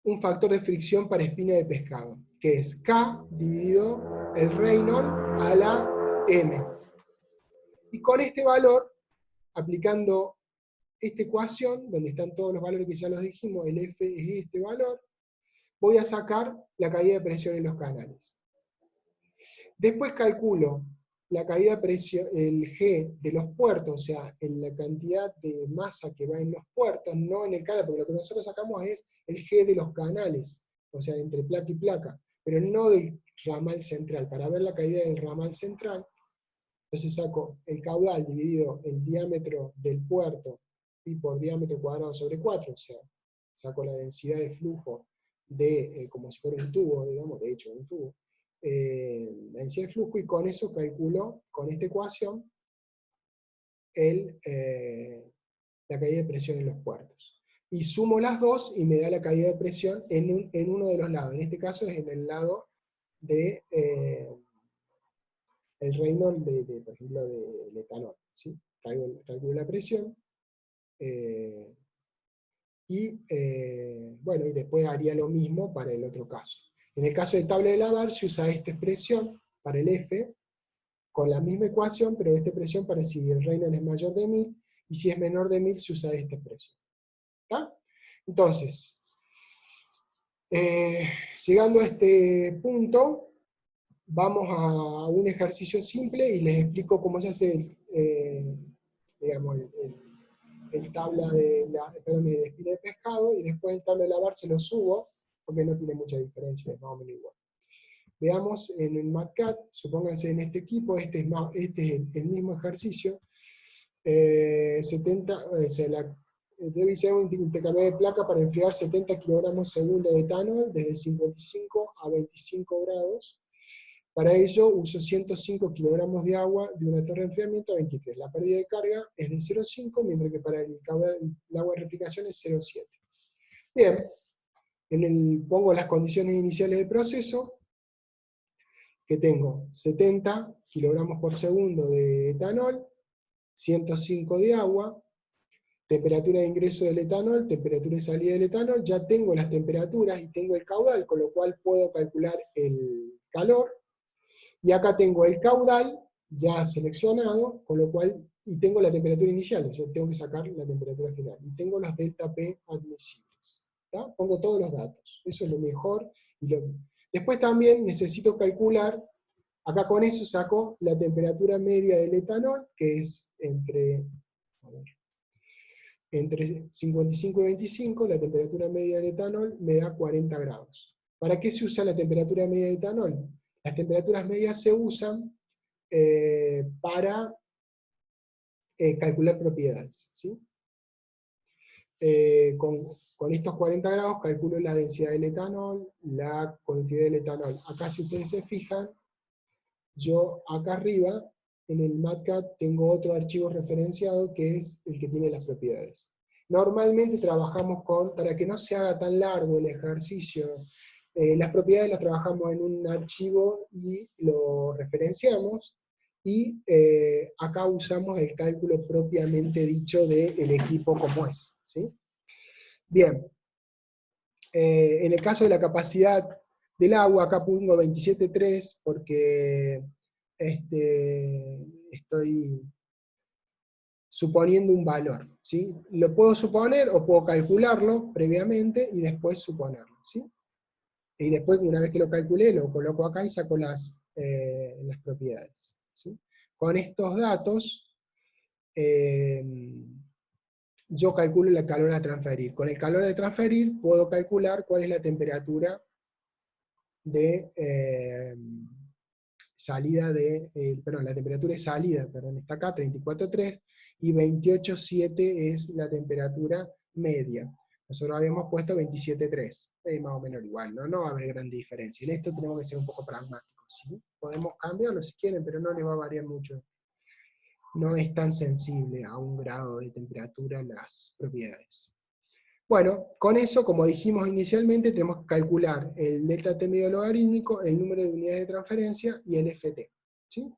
un factor de fricción para espina de pescado, que es K dividido el Reynolds a la M. Y con este valor, aplicando esta ecuación, donde están todos los valores que ya los dijimos, el F es este valor, voy a sacar la caída de presión en los canales. Después calculo la caída de presión, el G de los puertos, o sea, en la cantidad de masa que va en los puertos, no en el canal, porque lo que nosotros sacamos es el G de los canales, o sea, entre placa y placa, pero no del ramal central. Para ver la caída del ramal central, entonces saco el caudal dividido el diámetro del puerto, pi por diámetro cuadrado sobre 4, o sea, saco la densidad de flujo de, como si fuera un tubo, digamos, de hecho un tubo, la densidad de flujo, y con eso calculo, con esta ecuación, la caída de presión en los puertos. Y sumo las dos y me da la caída de presión en uno de los lados. En este caso es en el lado de el Reynolds, por ejemplo, del etanol. ¿Sí? Calculo la presión. Bueno, y después haría lo mismo para el otro caso. En el caso de tabla de lavar se usa esta expresión para el F, con la misma ecuación, pero esta expresión para si el Reynolds es mayor de 1000, y si es menor de 1000 se usa esta expresión. ¿Está? Entonces, llegando a este punto, vamos a un ejercicio simple y les explico cómo se hace digamos, el tabla de espina de pescado, y después el tabla de lavar se lo subo, porque no tiene mucha diferencia, es más o menos igual. Veamos en el MatCat, supónganse en este equipo, este es el mismo ejercicio, 70, debe ser un intercambio de placa para enfriar 70 kilogramos segundo de etanol desde 55 a 25 grados. Para ello uso 105 kilogramos de agua de una torre de enfriamiento a 23. La pérdida de carga es de 0,5, mientras que para el agua de replicación es 0,7. Bien, pongo las condiciones iniciales del proceso, que tengo 70 kilogramos por segundo de etanol, 105 de agua, temperatura de ingreso del etanol, temperatura de salida del etanol, ya tengo las temperaturas y tengo el caudal, con lo cual puedo calcular el calor, y acá tengo el caudal ya seleccionado, con lo cual, y tengo la temperatura inicial, o sea, tengo que sacar la temperatura final, y tengo los delta P admisibles. ¿Tá? Pongo todos los datos, eso es lo mejor. Después también necesito calcular, acá con eso saco la temperatura media del etanol, que es entre 55 y 25, la temperatura media del etanol me da 40 grados. ¿Para qué se usa la temperatura media del etanol? Las temperaturas medias se usan para calcular propiedades. ¿Sí? Con estos 40 grados calculo la densidad del etanol, la conductividad del etanol. Acá, si ustedes se fijan, yo acá arriba, en el MatCat, tengo otro archivo referenciado que es el que tiene las propiedades. Normalmente trabajamos para que no se haga tan largo el ejercicio, las propiedades las trabajamos en un archivo y lo referenciamos, y acá usamos el cálculo propiamente dicho del equipo como es. ¿Sí? Bien, en el caso de la capacidad del agua, acá pongo 27.3 porque estoy suponiendo un valor. ¿Sí? Lo puedo suponer o puedo calcularlo previamente y después suponerlo. ¿Sí? Y después, una vez que lo calculé, lo coloco acá y saco las propiedades. ¿Sí? Con estos datos, yo calculo el calor a transferir. Con el calor a transferir puedo calcular cuál es la temperatura de salida de, perdón, la temperatura de salida, perdón, está acá, 34,3, y 28,7 es la temperatura media. Nosotros habíamos puesto 27,3, más o menos igual, ¿no? No va a haber gran diferencia. En esto tenemos que ser un poco pragmáticos, ¿sí? Podemos cambiarlo si quieren, pero no le va a variar mucho. No es tan sensible a un grado de temperatura las propiedades. Bueno, con eso, como dijimos inicialmente, tenemos que calcular el delta T medio logarítmico, el número de unidades de transferencia y el FT. ¿Sí?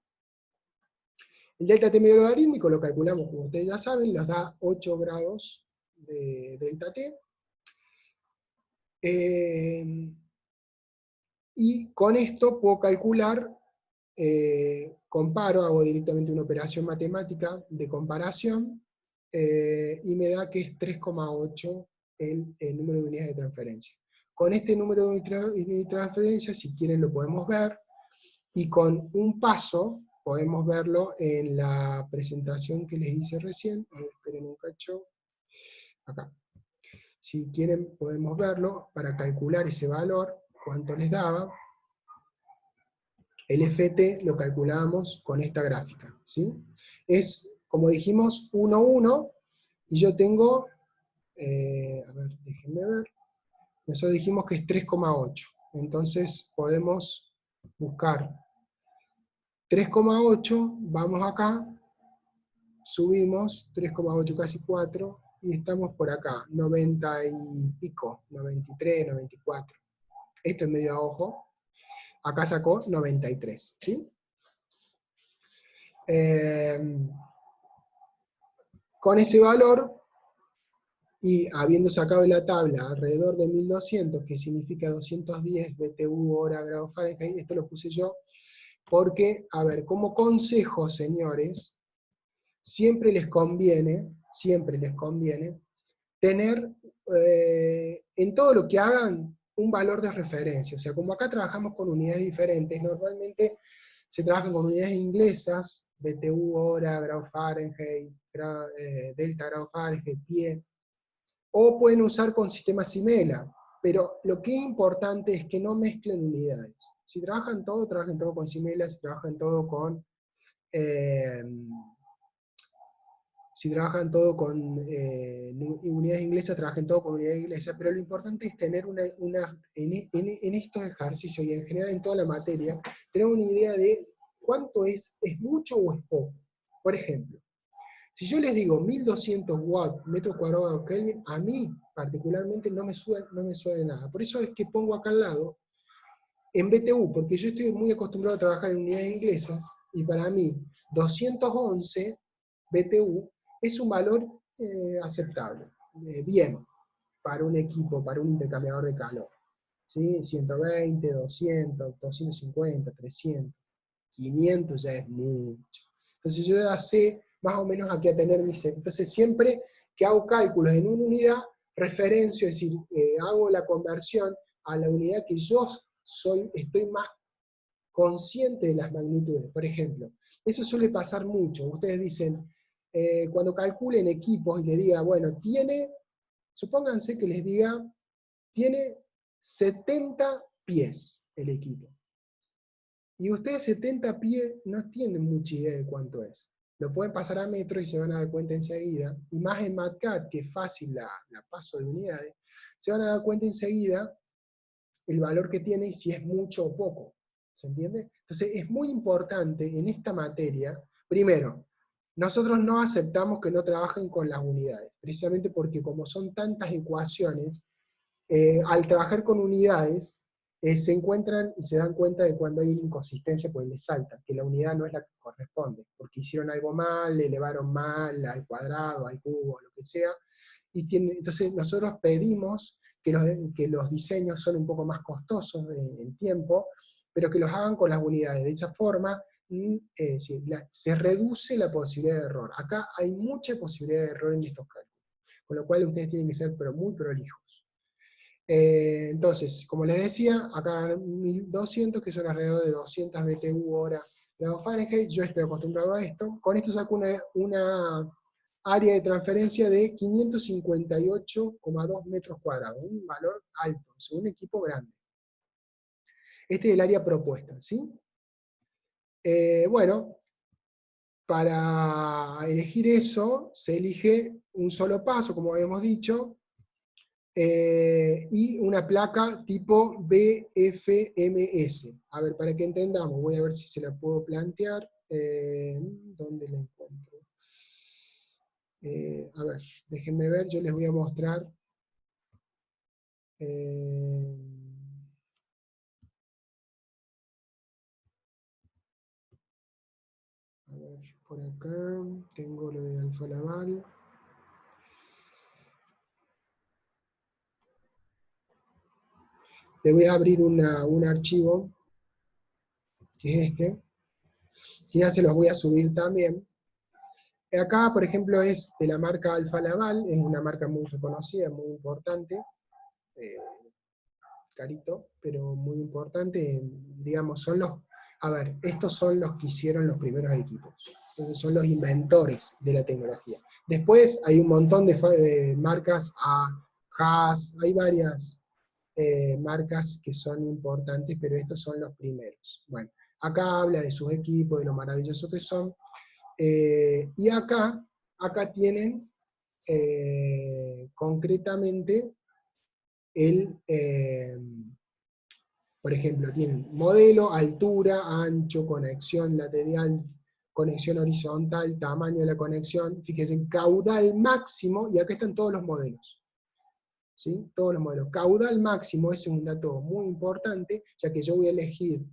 El delta T medio logarítmico lo calculamos, como ustedes ya saben, nos da 8 grados de delta T. Y con esto puedo calcular, comparo, hago directamente una operación matemática de comparación, y me da que es 3,8 el número de unidades de transferencia. Con este número de transferencia, si quieren lo podemos ver, y con un paso podemos verlo en la presentación que les hice recién. A ver, esperen un cacho. Acá. Si quieren podemos verlo para calcular ese valor, cuánto les daba. El FT lo calculamos con esta gráfica, ¿sí? Es, como dijimos, 1, 1, y yo tengo, a ver, déjenme ver, nosotros dijimos que es 3,8, entonces podemos buscar 3,8, vamos acá, subimos, 3,8 casi 4, y estamos por acá, 90 y pico, 93, 94. Esto es medio a ojo, acá sacó 93, ¿sí? Con ese valor, y habiendo sacado de la tabla alrededor de 1200, que significa 210 BTU hora grado Fahrenheit, esto lo puse yo, porque, a ver, como consejo, señores, siempre les conviene tener en todo lo que hagan un valor de referencia. O sea, como acá trabajamos con unidades diferentes, normalmente se trabajan con unidades inglesas, BTU hora, grado Fahrenheit, delta grado Fahrenheit, pie, o pueden usar con sistemas Simela, pero lo que es importante es que no mezclen unidades. Si trabajan todo con Simela, si trabajan todo con unidades inglesas, trabajen todo con unidades inglesas, pero lo importante es tener en estos ejercicios y en general en toda la materia, tener una idea de cuánto es mucho o es poco. Por ejemplo, si yo les digo 1200 watts, metros cuadrados Kelvin, a mí particularmente no me suena nada. Por eso es que pongo acá al lado en BTU, porque yo estoy muy acostumbrado a trabajar en unidades inglesas, y para mí 211 BTU es un valor aceptable, bien, para un equipo, para un intercambiador de calor. ¿Sí? 120, 200, 250, 300, 500 ya es mucho. Entonces yo ya sé más o menos a qué atener mis... Entonces siempre que hago cálculos en una unidad, referencio, es decir, hago la conversión a la unidad que yo estoy más consciente de las magnitudes. Por ejemplo, eso suele pasar mucho. Ustedes dicen, cuando calculen equipos y les diga, bueno, supónganse que les diga, tiene 70 pies el equipo. Y ustedes 70 pies no tienen mucha idea de cuánto es. Lo pueden pasar a metro y se van a dar cuenta enseguida. Y más en MATCAD, que es fácil la paso de unidades, se van a dar cuenta enseguida el valor que tiene y si es mucho o poco. ¿Se entiende? Entonces es muy importante en esta materia, primero, nosotros no aceptamos que no trabajen con las unidades, precisamente porque como son tantas ecuaciones, al trabajar con unidades, se encuentran y se dan cuenta de cuando hay una inconsistencia, pues les salta, que la unidad no es la que corresponde, porque hicieron algo mal, le elevaron mal al cuadrado, al cubo, lo que sea, entonces nosotros pedimos que los diseños son un poco más costosos en tiempo, pero que los hagan con las unidades. De esa forma se reduce la posibilidad de error. Acá hay mucha posibilidad de error en estos cálculos, con lo cual ustedes tienen que ser muy prolijos. Entonces, como les decía, acá 1200, que son alrededor de 200 BTU hora grado Fahrenheit, yo estoy acostumbrado a esto. Con esto saco una área de transferencia de 558,2 metros cuadrados, un valor alto, es un equipo grande. Este es el área propuesta, ¿sí? Bueno, para elegir eso, se elige un solo paso, como habíamos dicho, y una placa tipo BFMS. A ver, para que entendamos, voy a ver si se la puedo plantear. ¿Dónde la encuentro? A ver, déjenme ver, yo les voy a mostrar. A ver, por acá tengo lo de Alfa Laval. Le voy a abrir un archivo, que es este, que ya se los voy a subir también. Acá, por ejemplo, es de la marca Alfa Laval, es una marca muy reconocida, muy importante, eh, carito, pero muy importante, digamos, son los, a ver, estos son los que hicieron los primeros equipos, entonces son los inventores de la tecnología. Después hay un montón de marcas, Haas, hay varias marcas que son importantes, pero estos son los primeros. Bueno, acá habla de sus equipos, de lo maravilloso que son, y acá tienen concretamente por ejemplo, tienen modelo, altura, ancho, conexión lateral, conexión horizontal, tamaño de la conexión, fíjense, caudal máximo, y acá están todos los modelos. ¿Sí? Todos los modelos. Caudal máximo, ese es un dato muy importante, ya que yo voy a elegir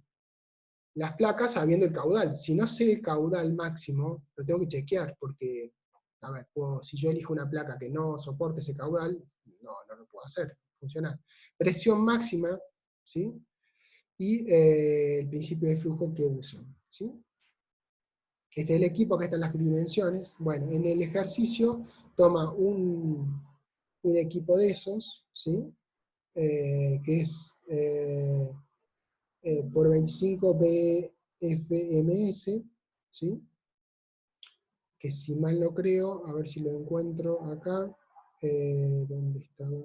las placas sabiendo el caudal. Si no sé el caudal máximo, lo tengo que chequear, porque, a ver, si yo elijo una placa que no soporte ese caudal, no lo puedo hacer, funcionar. Presión máxima, ¿sí? Y el principio de flujo que uso, ¿sí? Este es el equipo, acá están las dimensiones. Bueno, en el ejercicio toma un equipo de esos, ¿sí? Que es por 25 BFMS, ¿sí? Que si mal no creo, a ver si lo encuentro acá, ¿dónde estaba?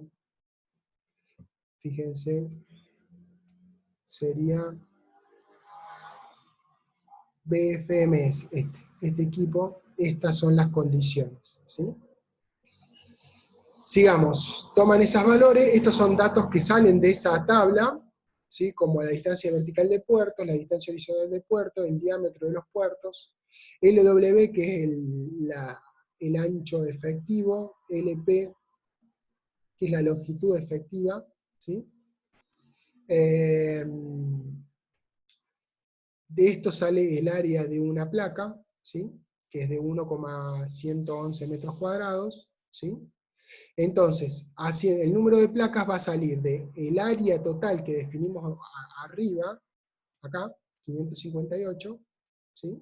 Fíjense, sería BFMS, este equipo, estas son las condiciones, ¿sí? Sigamos, toman esos valores, estos son datos que salen de esa tabla, ¿sí? Como la distancia vertical de puertos, la distancia horizontal de puertos, el diámetro de los puertos, LW, que es el ancho efectivo, LP, que es la longitud efectiva, ¿sí? De esto sale el área de una placa, ¿sí? Que es de 1,111 metros cuadrados, ¿sí? Entonces, el número de placas va a salir del área total que definimos arriba, acá, 558, ¿sí?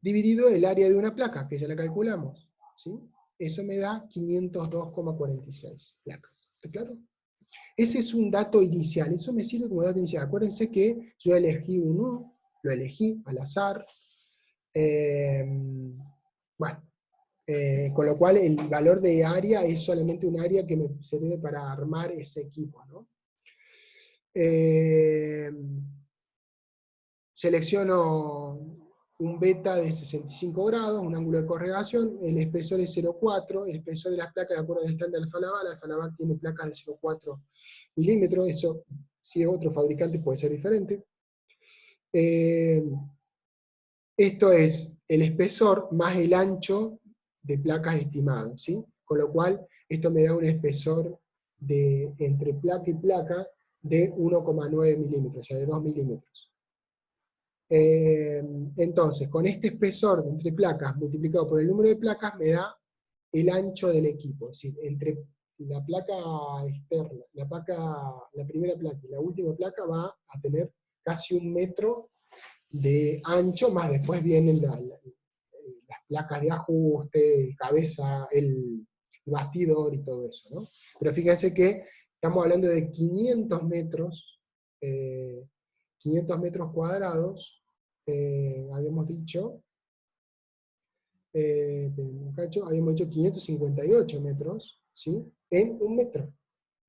Dividido el área de una placa, que ya la calculamos, ¿sí? Eso me da 502,46 placas. ¿Está claro? Ese es un dato inicial, eso me sirve como dato inicial. Acuérdense que yo elegí uno, lo elegí al azar. Bueno, con lo cual el valor de área es solamente un área que me sirve para armar ese equipo, ¿no? Selecciono un beta de 65 grados, un ángulo de correlación, el espesor es 0,4, el espesor de las placas de acuerdo al estándar Alfa Laval tiene placas de 0,4 milímetros, eso si es otro fabricante puede ser diferente. Esto es el espesor más el ancho de placas estimado, ¿sí? Con lo cual, esto me da un espesor entre placa y placa de 1,9 milímetros, o sea, de 2 milímetros. Entonces, con este espesor de entre placas multiplicado por el número de placas, me da el ancho del equipo. Es decir, entre la placa externa, la primera placa y la última placa va a tener casi 1 metro de ancho, más después vienen las placas de ajuste, cabeza, el bastidor y todo eso, ¿no? Pero fíjense que estamos hablando de 500 metros cuadrados, habíamos dicho, habíamos dicho 558 metros, ¿sí? En 1 metro,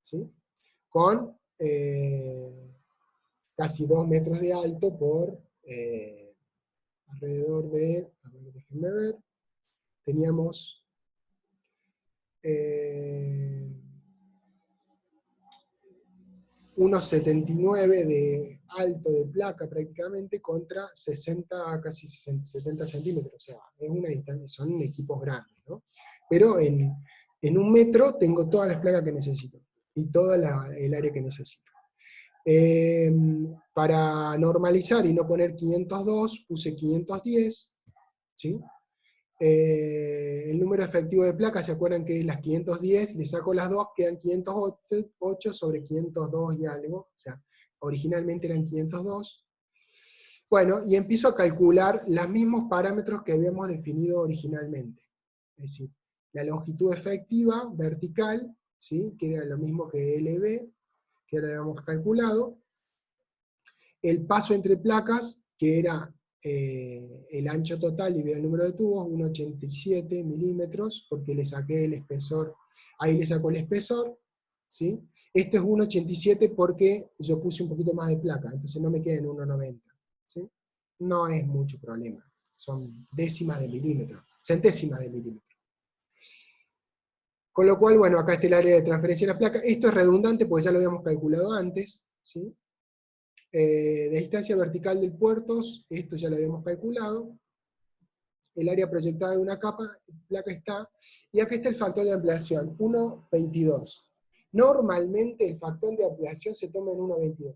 ¿sí? Con casi 2 metros de alto por alrededor de, a ver, déjenme ver, teníamos unos 79 de alto de placa prácticamente contra 60, casi 70 centímetros, o sea, es una distancia, son equipos grandes, ¿no? Pero en 1 metro tengo todas las placas que necesito y toda el área que necesito. Para normalizar y no poner 502, puse 510, ¿sí? El número efectivo de placas, ¿se acuerdan que las 510, le saco las 2, quedan 508 sobre 502 y algo, o sea, originalmente eran 502. Bueno, y empiezo a calcular los mismos parámetros que habíamos definido originalmente. Es decir, la longitud efectiva vertical, ¿sí? Que era lo mismo que LB, que ya lo habíamos calculado. El paso entre placas, que era el ancho total dividido el número de tubos, 1,87 milímetros, porque le saqué el espesor, ahí le saco el espesor, ¿sí? Esto es 1,87 porque yo puse un poquito más de placa, entonces no me queda en 1,90, ¿sí? No es mucho problema, son décimas de milímetro, centésimas de milímetro. Con lo cual, bueno, acá está el área de transferencia de la placa. Esto es redundante porque ya lo habíamos calculado antes, ¿sí? De distancia vertical del puerto, esto ya lo habíamos calculado. El área proyectada de una placa está, y acá está el factor de ampliación, 1,22. Normalmente el factor de ampliación se toma en 1,22.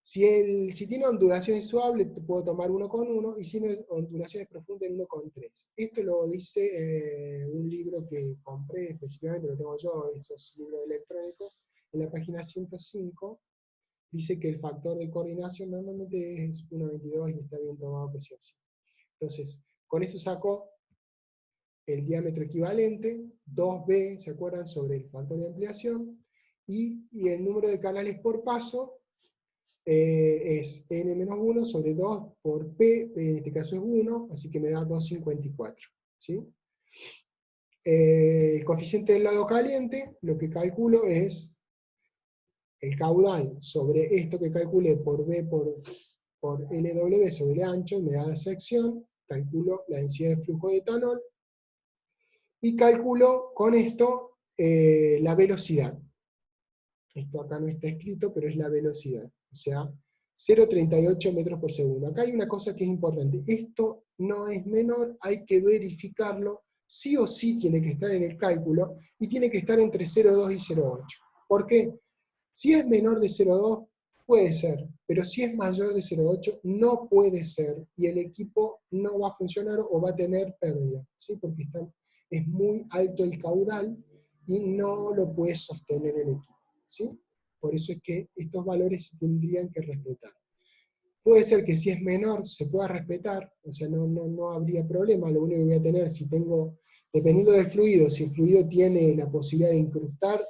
Si tiene ondulaciones suaves, puedo tomar 1,1, y si tiene ondulaciones profundas, en 1,3. Esto lo dice un libro que compré, específicamente lo tengo yo, esos libros electrónicos, en la página 105, dice que el factor de coordinación normalmente es 1,22 y está bien tomado que sea así. Entonces, con esto saco el diámetro equivalente, 2B, ¿se acuerdan? Sobre el factor de ampliación, y el número de canales por paso es n-1 sobre 2 por P, P en este caso es 1, así que me da 2,54. ¿Sí? El coeficiente del lado caliente, lo que calculo es el caudal sobre esto que calculé por B por LW sobre el ancho, me da la sección, calculo la densidad de flujo de etanol, y calculo con esto la velocidad. Esto acá no está escrito, pero es la velocidad. O sea, 0,38 metros por segundo. Acá hay una cosa que es importante. Esto no es menor, hay que verificarlo. Sí o sí tiene que estar en el cálculo, y tiene que estar entre 0,2 y 0,8. ¿Por qué? Si es menor de 0,2, puede ser, pero si es mayor de 0,8, no puede ser, y el equipo no va a funcionar o va a tener pérdida, ¿sí? Porque es muy alto el caudal y no lo puede sostener el equipo, ¿sí? Por eso es que estos valores se tendrían que respetar. Puede ser que si es menor se pueda respetar, o sea, no habría problema, lo único que voy a tener, si tengo, dependiendo del fluido, si el fluido tiene la posibilidad de incrustar,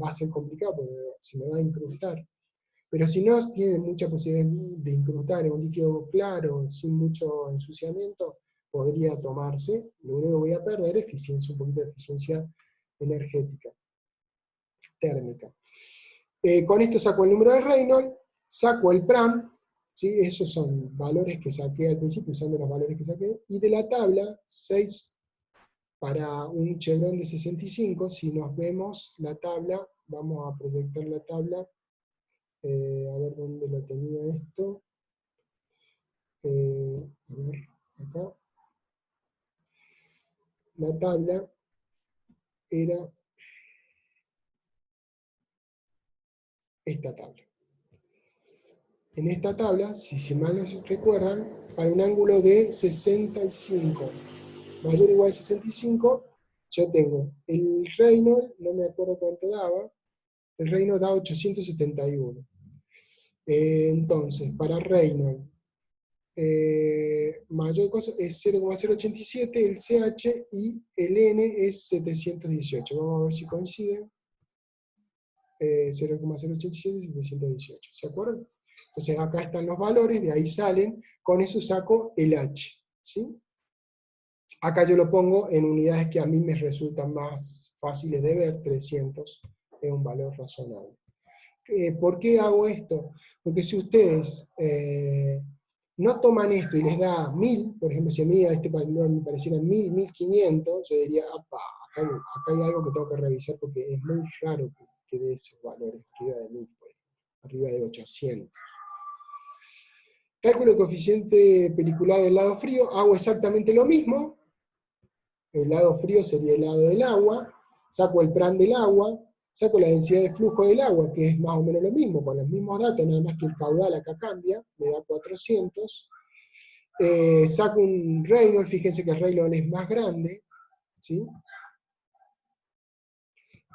va a ser complicado porque se me va a incrustar. Pero si no tiene mucha posibilidad de incrustar en un líquido claro, sin mucho ensuciamiento, podría tomarse. Lo único que voy a perder es eficiencia, un poquito de eficiencia energética, térmica. Con esto saco el número de Reynolds, saco el PRAM, ¿sí? Esos son valores que saqué al principio, usando los valores que saqué, y de la tabla, 6 para un Chevron de 65, si nos vemos la tabla, vamos a proyectar la tabla, a ver dónde lo tenía esto, a ver, acá, la tabla era esta tabla. En esta tabla, si mal no recuerdan, para un ángulo de 65, mayor o igual a 65, yo tengo el Reynolds, no me acuerdo cuánto daba, el Reynolds da 871. Entonces, para Reynolds, mayor cosa es 0,087 el CH y el N es 718. Vamos a ver si coinciden. 0,087 y 718. ¿Se acuerdan? Entonces acá están los valores, de ahí salen, con eso saco el H. ¿Sí? Acá yo lo pongo en unidades que a mí me resultan más fáciles de ver, 300 es un valor razonable. ¿Por qué hago esto? Porque si ustedes no toman esto y les da 1000, por ejemplo, si a mí a este valor me pareciera 1000, 1500, yo diría, apa, acá hay algo que tengo que revisar porque es muy raro que dé esos valores arriba de 1000, por ejemplo, arriba de 800. Cálculo de coeficiente peliculado del lado frío, hago exactamente lo mismo. El lado frío sería el lado del agua, saco el prand del agua, saco la densidad de flujo del agua, que es más o menos lo mismo, con los mismos datos, nada más que el caudal acá cambia, me da 400. Saco un Reynolds, fíjense que el Reynolds es más grande, ¿sí?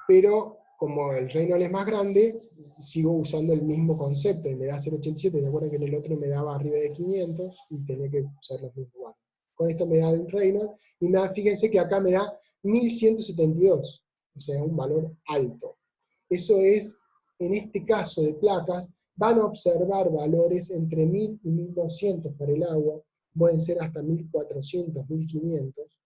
Pero como el Reynolds es más grande, sigo usando el mismo concepto, y me da 0,87, ¿de acuerdo que en el otro me daba arriba de 500, y tenía que usar los mismos valores? Con esto me da el Reynolds, y fíjense que acá me da 1172, o sea, un valor alto. Eso es, en este caso de placas, van a observar valores entre 1000 y 1200 para el agua, pueden ser hasta 1400, 1500,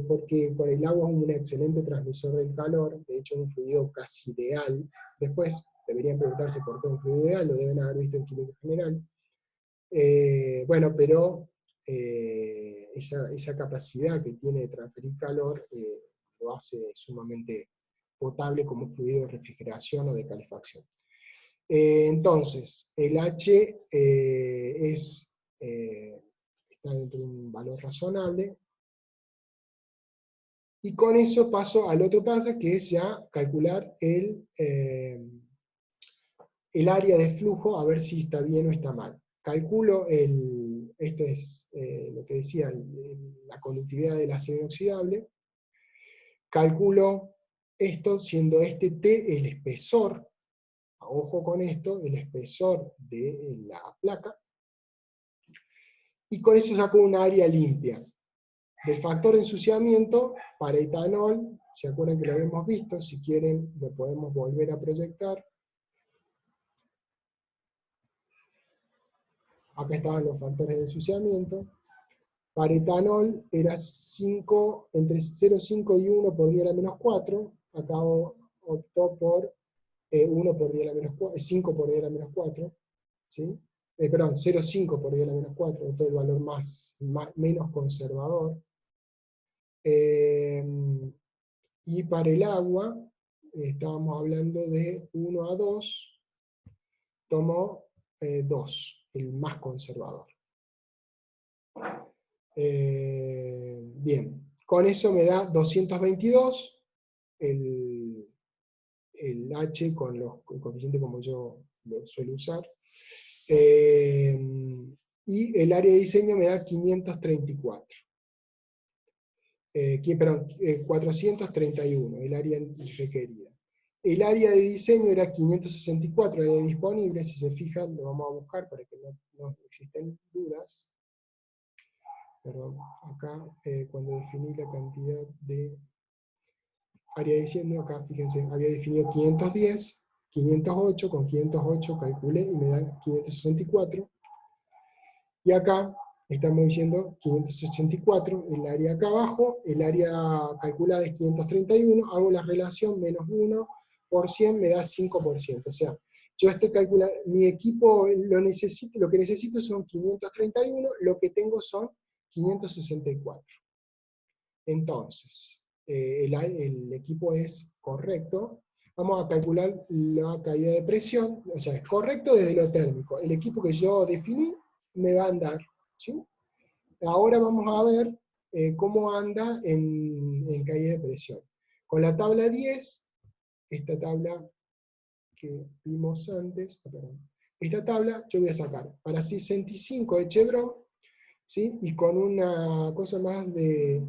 porque con el agua es un excelente transmisor del calor, de hecho es un fluido casi ideal. Después deberían preguntarse por qué es un fluido ideal, lo deben haber visto en química general. Bueno, pero esa capacidad que tiene de transferir calor lo hace sumamente potable como fluido de refrigeración o de calefacción. Entonces, el H está dentro de un valor razonable, y con eso paso al otro paso, que es ya calcular el área de flujo, a ver si está bien o está mal. Calculo esto es lo que decía, la conductividad del acero inoxidable. Calculo esto siendo este T el espesor, ojo con esto, el espesor de la placa, y con eso saco un área limpia. Del factor de ensuciamiento para etanol, ¿se acuerdan que lo habíamos visto? Si quieren lo podemos volver a proyectar. Acá estaban los factores de ensuciamiento. Para etanol era 5, entre 0,5 y 1 por 10 a la menos 4. Acá optó por 1 por 10 a la menos 4, 5 por 10 a la menos 4. ¿Sí? Perdón, 0,5 por 10 a la menos 4, todo el valor menos conservador. Y para el agua, estábamos hablando de 1 a 2, tomó 2, el más conservador. Bien, con eso me da 222, el H con los coeficientes como yo lo suelo usar. Y el área de diseño me da 534. Perdón, 431, el área requerida. El área de diseño era 564, el área disponible, si se fijan, lo vamos a buscar para que no existen dudas. Perdón, acá cuando definí la cantidad de área de diseño, acá fíjense, había definido 510, 508, con 508 calculé y me da 564. Y acá estamos diciendo 564, el área acá abajo, el área calculada es 531, hago la relación menos 1 por 100 me da 5%. O sea, yo estoy calculando, mi equipo lo que necesito son 531, lo que tengo son 564. Entonces, el equipo es correcto. Vamos a calcular la caída de presión, o sea, es correcto desde lo térmico. El equipo que yo definí me va a andar, ¿sí? Ahora vamos a ver cómo anda en caída de presión. Con la tabla 10, esta tabla que vimos antes, esta tabla yo voy a sacar para 65 de Chevron, ¿sí? Y con una cosa más de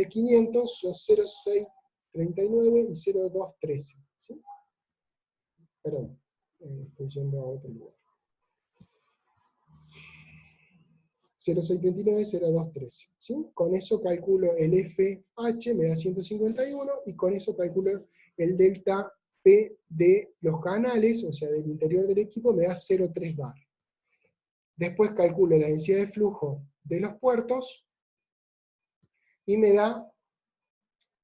500, yo 0,639 y 0,213, ¿sí? Perdón, estoy yendo a otro lugar. 0,639, 0,213, ¿sí? Con eso calculo el FH, me da 151, y con eso calculo el delta P de los canales, o sea, del interior del equipo, me da 0,3 bar. Después calculo la densidad de flujo de los puertos, y me da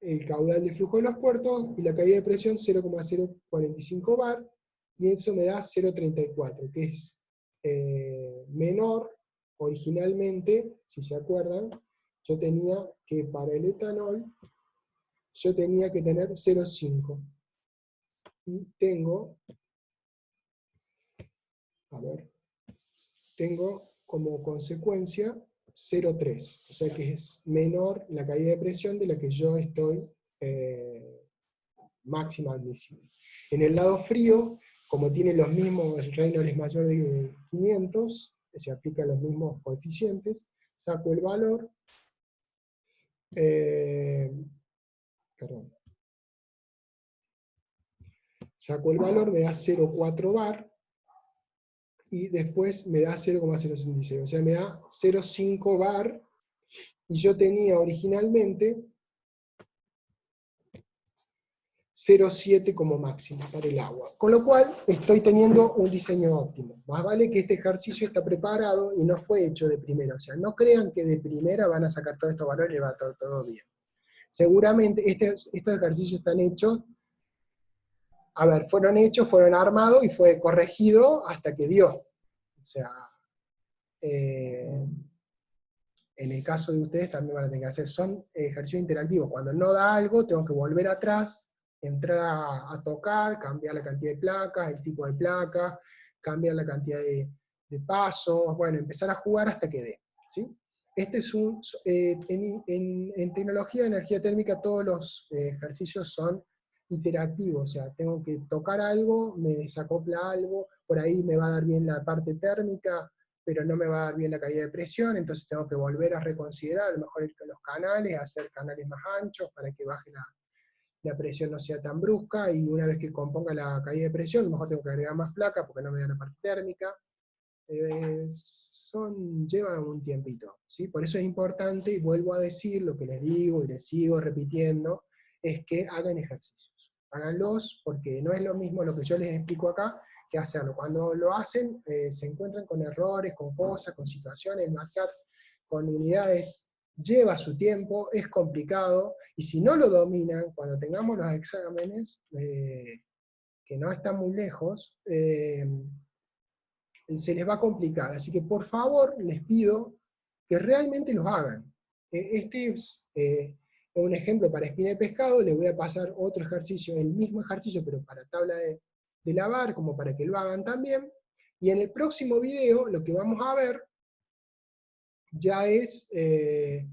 el caudal de flujo de los puertos, y la caída de presión 0,045 bar, y eso me da 0,34, que es menor, originalmente, si se acuerdan, yo tenía que para el etanol, yo tenía que tener 0,5. Y tengo, a ver, tengo como consecuencia 0,3, o sea que es menor la caída de presión de la que yo estoy máxima admisible. En el lado frío, como tiene los mismos, el Reynolds es mayor de 500, se aplican los mismos coeficientes, saco el valor, perdón, saco el valor, me da 0,4 bar, y después me da 0,066, o sea, me da 0,5 bar, y yo tenía originalmente 0,7 como máximo para el agua. Con lo cual, estoy teniendo un diseño óptimo. Más vale que este ejercicio está preparado y no fue hecho de primera. O sea, no crean que de primera van a sacar todos estos valores y va a estar todo bien. Seguramente estos ejercicios están hechos, a ver, fueron hechos, fueron armados y fue corregido hasta que dio. O sea, en el caso de ustedes también van a tener que hacer, son ejercicios interactivos. Cuando no da algo, tengo que volver atrás, entrar a tocar, cambiar la cantidad de placas, el tipo de placa, cambiar la cantidad de pasos, bueno, empezar a jugar hasta que dé, ¿sí? Este es en tecnología de energía térmica todos los ejercicios son iterativos, o sea, tengo que tocar algo, me desacopla algo, por ahí me va a dar bien la parte térmica, pero no me va a dar bien la caída de presión, entonces tengo que volver a reconsiderar a lo mejor los canales, hacer canales más anchos para que baje la presión no sea tan brusca, y una vez que componga la caída de presión, a lo mejor tengo que agregar más placa porque no me da la parte térmica. Lleva un tiempito, ¿sí? Por eso es importante, y vuelvo a decir lo que les digo y les sigo repitiendo, es que hagan ejercicios. Háganlos porque no es lo mismo lo que yo les explico acá que hacerlo. Cuando lo hacen, se encuentran con errores, con cosas, con situaciones. El MATCAT con unidades lleva su tiempo, es complicado, y si no lo dominan, cuando tengamos los exámenes, que no están muy lejos, se les va a complicar. Así que por favor les pido que realmente los hagan. Este es un ejemplo para espina de pescado, les voy a pasar otro ejercicio, el mismo ejercicio, pero para tabla de lavar, como para que lo hagan también. Y en el próximo video lo que vamos a ver ya es, en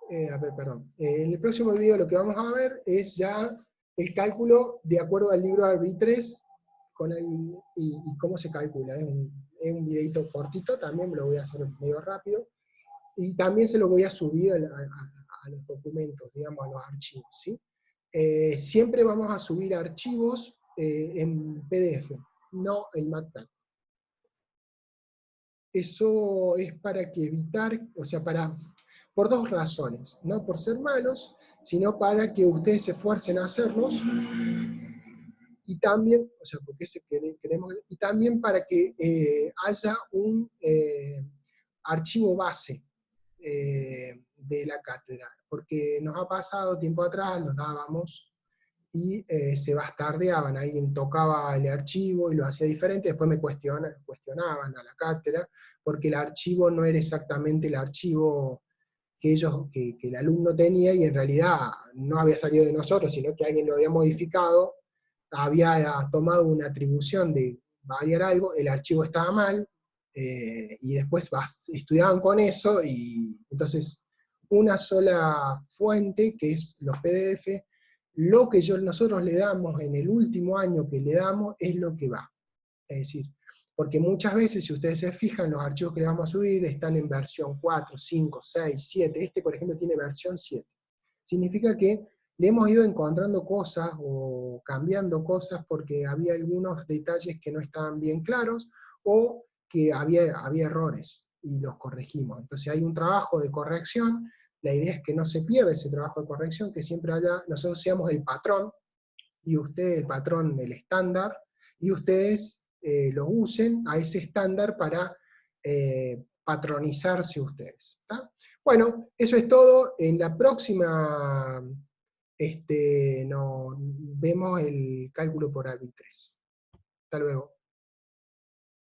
el próximo video lo que vamos a ver es ya el cálculo de acuerdo al libro RB3 y cómo se calcula. Es un videito cortito, también me lo voy a hacer medio rápido, y también se lo voy a subir a los documentos, digamos, a los archivos, ¿sí? Siempre vamos a subir archivos en PDF, no en MATLAB. Eso es para que evitar, o sea, por dos razones, no por ser malos, sino para que ustedes se esfuercen a hacerlos, y también, o sea, porque queremos, y también para que haya un archivo base de la cátedra, porque nos ha pasado tiempo atrás, los dábamos, y se bastardeaban, alguien tocaba el archivo y lo hacía diferente, después me cuestionaban a la cátedra, porque el archivo no era exactamente el archivo que el alumno tenía, y en realidad no había salido de nosotros, sino que alguien lo había modificado, había tomado una atribución de variar algo, el archivo estaba mal, y después estudiaban con eso, y entonces una sola fuente, que es los PDF, lo que nosotros le damos en el último año que le damos, es lo que va. Es decir, porque muchas veces, si ustedes se fijan, los archivos que le vamos a subir están en versión 4, 5, 6, 7, este por ejemplo tiene versión 7. Significa que le hemos ido encontrando cosas o cambiando cosas porque había algunos detalles que no estaban bien claros, o que había errores, y los corregimos. Entonces hay un trabajo de corrección, la idea es que no se pierda ese trabajo de corrección, que siempre nosotros seamos el patrón, y usted el patrón, el estándar, y ustedes lo usen a ese estándar para patronizarse ustedes. ¿Está? Bueno, eso es todo. En la próxima vemos el cálculo por arbitres. Hasta luego.